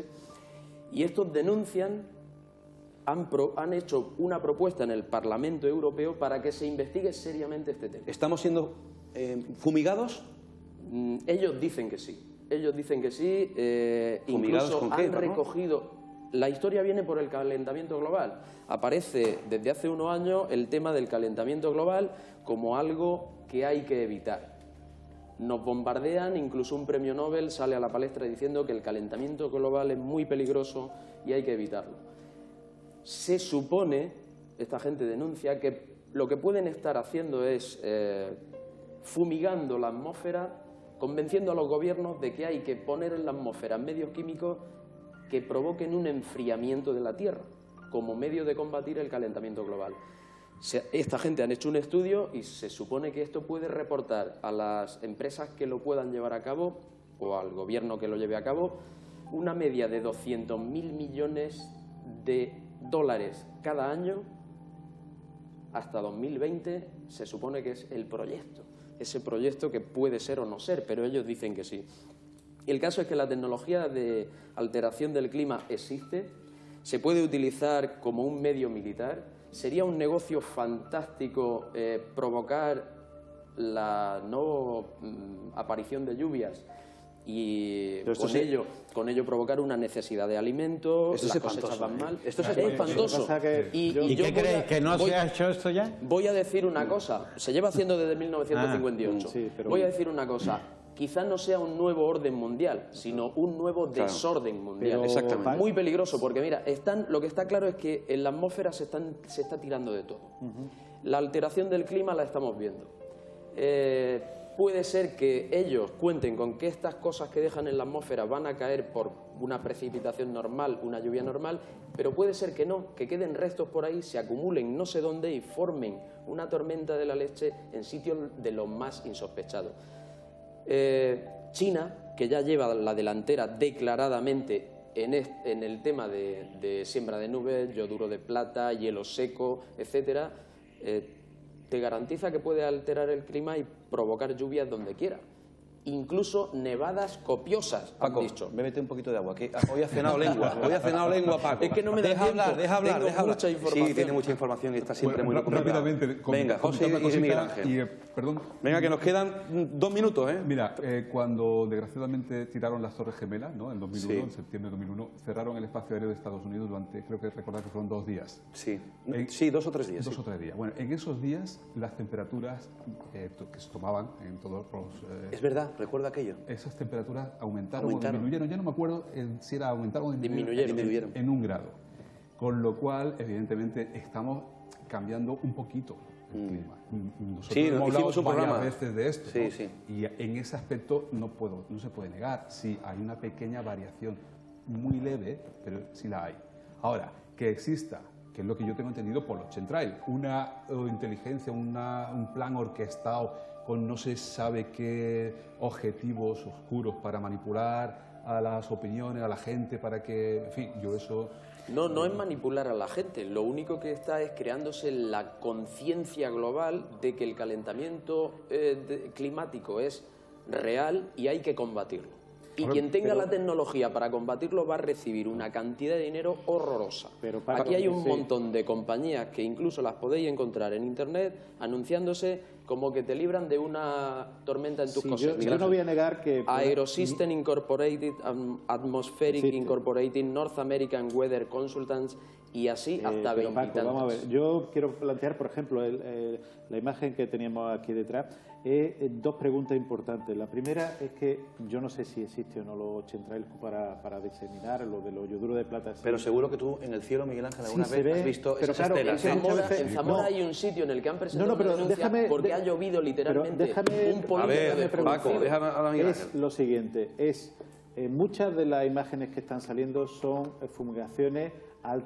y estos denuncian, han hecho una propuesta en el Parlamento Europeo para que se investigue seriamente este tema. ¿Estamos siendo fumigados? Ellos dicen que sí. Ellos dicen que sí, incluso han recogido... La historia viene por el calentamiento global. Aparece desde hace unos años el tema del calentamiento global como algo que hay que evitar. Nos bombardean, incluso un premio Nobel sale a la palestra diciendo que el calentamiento global es muy peligroso y hay que evitarlo. Se supone, esta gente denuncia, que lo que pueden estar haciendo es fumigando la atmósfera, convenciendo a los gobiernos de que hay que poner en la atmósfera medios químicos que provoquen un enfriamiento de la Tierra como medio de combatir el calentamiento global. Esta gente han hecho un estudio y se supone que esto puede reportar a las empresas que lo puedan llevar a cabo o al gobierno que lo lleve a cabo una media de 200.000 millones de dólares cada año hasta 2020, se supone que es el proyecto. Ese proyecto que puede ser o no ser, pero ellos dicen que sí. Y el caso es que la tecnología de alteración del clima existe, se puede utilizar como un medio militar. Sería un negocio fantástico provocar la no aparición de lluvias y con ello provocar una necesidad de alimentos, las cosechas van mal. Esto es espantoso. ¿Y qué creéis? ¿Que no se ha hecho esto ya? Voy a decir una cosa, se lleva haciendo desde 1958. Voy a decir una cosa. Quizá no sea un nuevo orden mundial, sino un nuevo desorden mundial. Exactamente. Muy peligroso, porque mira, lo que está claro es que en la atmósfera se está tirando de todo. La alteración del clima la estamos viendo. Puede ser que ellos cuenten con que estas cosas que dejan en la atmósfera van a caer por una precipitación normal, una lluvia normal, pero puede ser que no, que queden restos por ahí, se acumulen no sé dónde y formen una tormenta de la leche en sitios de los más insospechados. China, que ya lleva la delantera declaradamente en el tema de siembra de nubes, yoduro de plata, hielo seco, etcétera, te garantiza que puede alterar el clima y provocar lluvias donde quiera. Incluso nevadas copiosas, Paco, han dicho. bébete un poquito de agua, que hoy ha cenado lengua. Hoy ha cenado lengua, Paco. Es que no me da tiempo. Deja hablar. Mucha información. Sí, tiene mucha información y está siempre muy documentado. Rápidamente. Venga, José y Miguel Ángel. Perdón. Venga, que nos quedan 2 minutos, ¿eh? Mira, cuando desgraciadamente tiraron las Torres Gemelas, ¿no? En 2001, en septiembre de 2001, cerraron el espacio aéreo de Estados Unidos durante, creo que recordar que fueron 2 días. Sí, sí, 2 o 3 días. 2 o 3 días. Bueno, en esos días las temperaturas que se tomaban en todos los... Es verdad, recuerda aquello. Esas temperaturas aumentaron o disminuyeron. Ya no me acuerdo si era aumentaron o disminuyeron en 1 grado. Con lo cual, evidentemente, estamos cambiando un poquito el clima. Nosotros hemos hablado varias veces de esto. Sí, ¿no? sí. Y en ese aspecto no se puede negar. Sí, hay una pequeña variación, muy leve, pero sí la hay. Ahora, que exista, que es lo que yo tengo entendido por los chemtrails, una inteligencia, un plan orquestado con no se sabe qué objetivos oscuros para manipular a las opiniones, a la gente, para que... En fin, yo eso... No es manipular a la gente, lo único que está es creándose la conciencia global de que el calentamiento climático es real y hay que combatirlo. Y quien tenga la tecnología para combatirlo va a recibir una cantidad de dinero horrorosa. Aquí hay un montón de compañías que incluso las podéis encontrar en Internet anunciándose como que te libran de una tormenta en tus cosechas. Yo no voy a negar que... Aerosystem Incorporated, Atmospheric Incorporated, North American Weather Consultants y así hasta 20 y tantos. Vamos a ver, yo quiero plantear, por ejemplo, la imagen que teníamos aquí detrás. Dos preguntas importantes. La primera es que yo no sé si existe o no los chemtrails para diseminar lo de los yoduros de plata. Pero seguro que tú en el cielo, Miguel Ángel, alguna vez has visto esas estelas. En Zamora hay un sitio en el que han presentado una denuncia porque ha llovido literalmente un polígono de producción. Es lo siguiente, muchas de las imágenes que están saliendo son fumigaciones a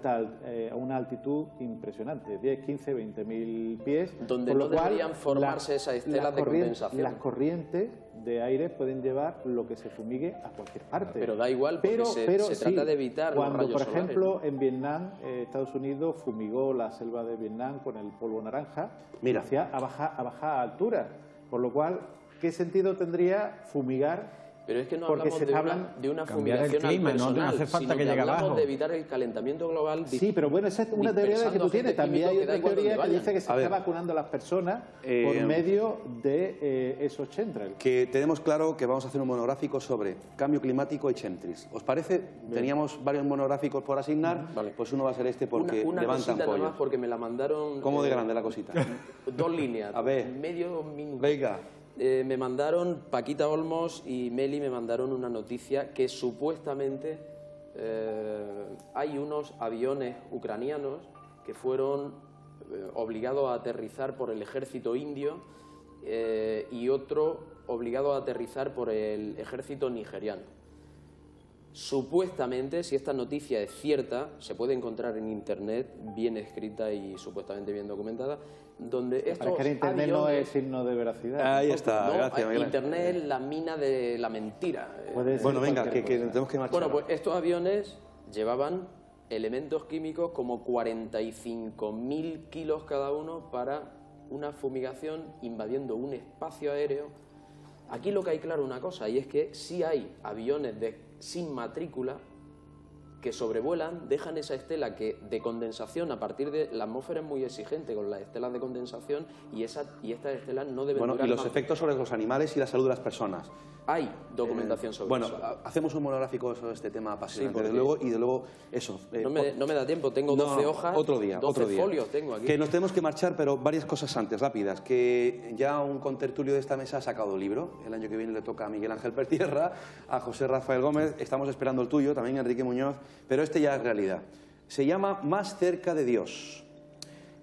una altitud impresionante, 10, 15, 20.000 pies. Donde no deberían formarse esas estelas de condensación. Las corrientes de aire pueden llevar lo que se fumigue a cualquier parte. Pero da igual, porque se trata de evitar los rayos por solares. ejemplo, en Vietnam, Estados Unidos fumigó la selva de Vietnam con el polvo naranja a baja altura. Por lo cual, ¿qué sentido tendría fumigar? Pero es que no hablamos de una fumigación al personal, no hace falta que llegue hablamos abajo. de evitar el calentamiento global. Sí, pero bueno, esa es una teoría que tú tienes. También hay otra teoría que dice que se está vacunando a las personas por medio de esos chemtrails. Que tenemos claro que vamos a hacer un monográfico sobre cambio climático y chemtrails. ¿Os parece? Bien. Teníamos varios monográficos por asignar, pues uno va a ser este porque levantan pollo. Nada más porque me la mandaron... ¿Cómo de grande la cosita? 2 líneas, a ver, medio minuto. Venga. Me mandaron, Paquita Olmos y Meli me mandaron una noticia que supuestamente hay unos aviones ucranianos que fueron obligados a aterrizar por el ejército indio y otro obligado a aterrizar por el ejército nigeriano. Supuestamente, si esta noticia es cierta, se puede encontrar en Internet, bien escrita y supuestamente bien documentada, donde estos aviones... Internet no es signo de veracidad. Ahí está, no, gracias. Internet es la mina de la mentira. Bueno, venga, que tenemos que marchar. Bueno, pues estos aviones llevaban elementos químicos como 45.000 kilos cada uno para una fumigación invadiendo un espacio aéreo. Aquí lo que hay claro una cosa, y es que sí hay aviones sin matrícula que sobrevuelan, dejan esa estela de condensación a partir de... La atmósfera es muy exigente con las estelas de condensación y estas estelas no deben durar y los efectos sobre los animales y la salud de las personas. Hay documentación sobre eso. Bueno, hacemos un monográfico sobre este tema apasionante, de luego eso. No me da tiempo, tengo 12 hojas, otro día, 12 folios tengo aquí. Que nos tenemos que marchar, pero varias cosas antes, rápidas. Que ya un contertulio de esta mesa ha sacado libro. El año que viene le toca a Miguel Ángel Pertierra, a José Rafael Gómez. Estamos esperando el tuyo, también Enrique Muñoz, pero este ya es realidad. Se llama Más cerca de Dios.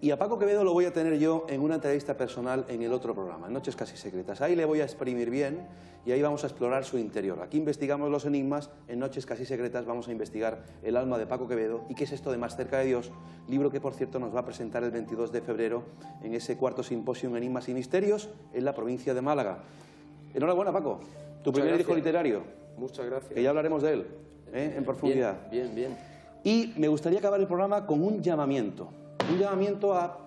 Y a Paco Quevedo lo voy a tener yo en una entrevista personal en el otro programa, Noches Casi Secretas. Ahí le voy a exprimir bien y ahí vamos a explorar su interior. Aquí investigamos los enigmas, en Noches Casi Secretas vamos a investigar el alma de Paco Quevedo y qué es esto de Más cerca de Dios, libro que por cierto nos va a presentar el 22 de febrero en ese cuarto simposio Enigmas y Misterios en la provincia de Málaga. Enhorabuena, Paco, tu primer disco literario. Muchas gracias. Que ya hablaremos de él, en profundidad. Bien. Y me gustaría acabar el programa con un llamamiento a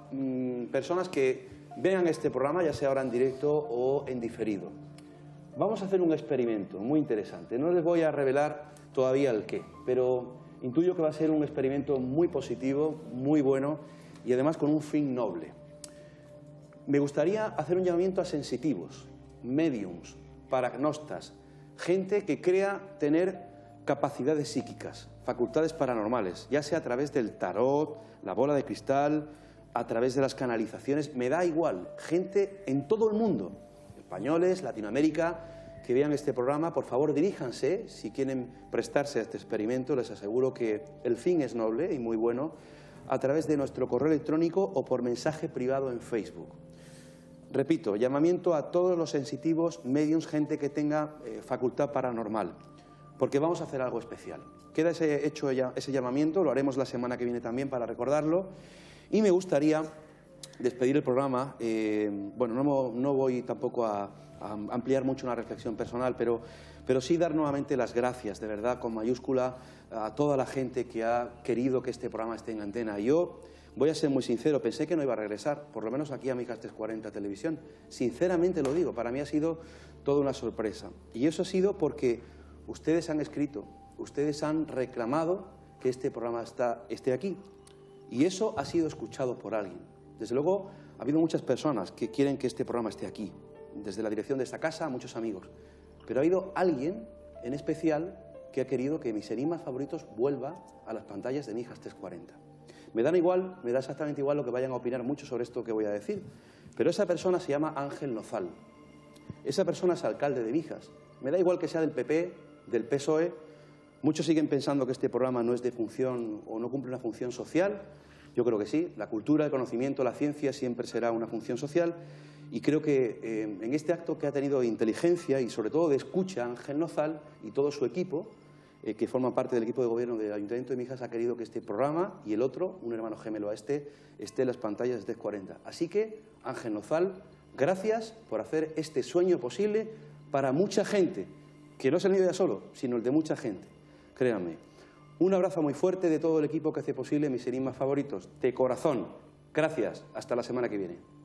personas que vean este programa, ya sea ahora en directo o en diferido. Vamos a hacer un experimento muy interesante. No les voy a revelar todavía el qué, pero intuyo que va a ser un experimento muy positivo, muy bueno y además con un fin noble. Me gustaría hacer un llamamiento a sensitivos, médiums, paragnostas, gente que crea tener capacidades psíquicas, facultades paranormales, ya sea a través del tarot, la bola de cristal, a través de las canalizaciones, me da igual, gente en todo el mundo, españoles, Latinoamérica, que vean este programa, por favor diríjanse, si quieren prestarse a este experimento, les aseguro que el fin es noble y muy bueno, a través de nuestro correo electrónico o por mensaje privado en Facebook. Repito, llamamiento a todos los sensitivos, mediums, gente que tenga facultad paranormal, porque vamos a hacer algo especial. Queda ese llamamiento, lo haremos la semana que viene también para recordarlo, y me gustaría despedir el programa. Bueno, no voy tampoco a ampliar mucho una reflexión personal, pero sí dar nuevamente las gracias, de verdad, con mayúscula, a toda la gente que ha querido que este programa esté en antena. Yo voy a ser muy sincero, pensé que no iba a regresar, por lo menos aquí a Mijas 340 Televisión. Sinceramente lo digo, para mí ha sido toda una sorpresa. Y eso ha sido porque ustedes han escrito, ustedes han reclamado que este programa esté aquí. Y eso ha sido escuchado por alguien. Desde luego, ha habido muchas personas que quieren que este programa esté aquí. Desde la dirección de esta casa, muchos amigos. Pero ha habido alguien en especial que ha querido que Mis enigmas favoritos vuelva a las pantallas de Mijas 340. Me da exactamente igual lo que vayan a opinar mucho sobre esto que voy a decir. Pero esa persona se llama Ángel Nozal. Esa persona es alcalde de Mijas. Me da igual que sea del PP, del PSOE. Muchos siguen pensando que este programa no es de función o no cumple una función social. Yo creo que sí. La cultura, el conocimiento, la ciencia siempre será una función social. Y creo que en este acto que ha tenido inteligencia y sobre todo de escucha Ángel Nozal y todo su equipo, que forma parte del equipo de gobierno del Ayuntamiento de Mijas, ha querido que este programa y el otro, un hermano gemelo a esté en las pantallas de 340. Así que, Ángel Nozal, gracias por hacer este sueño posible para mucha gente, que no es el mío ya solo, sino el de mucha gente. Créanme. Un abrazo muy fuerte de todo el equipo que hace posible Mis enigmas favoritos. De corazón. Gracias. Hasta la semana que viene.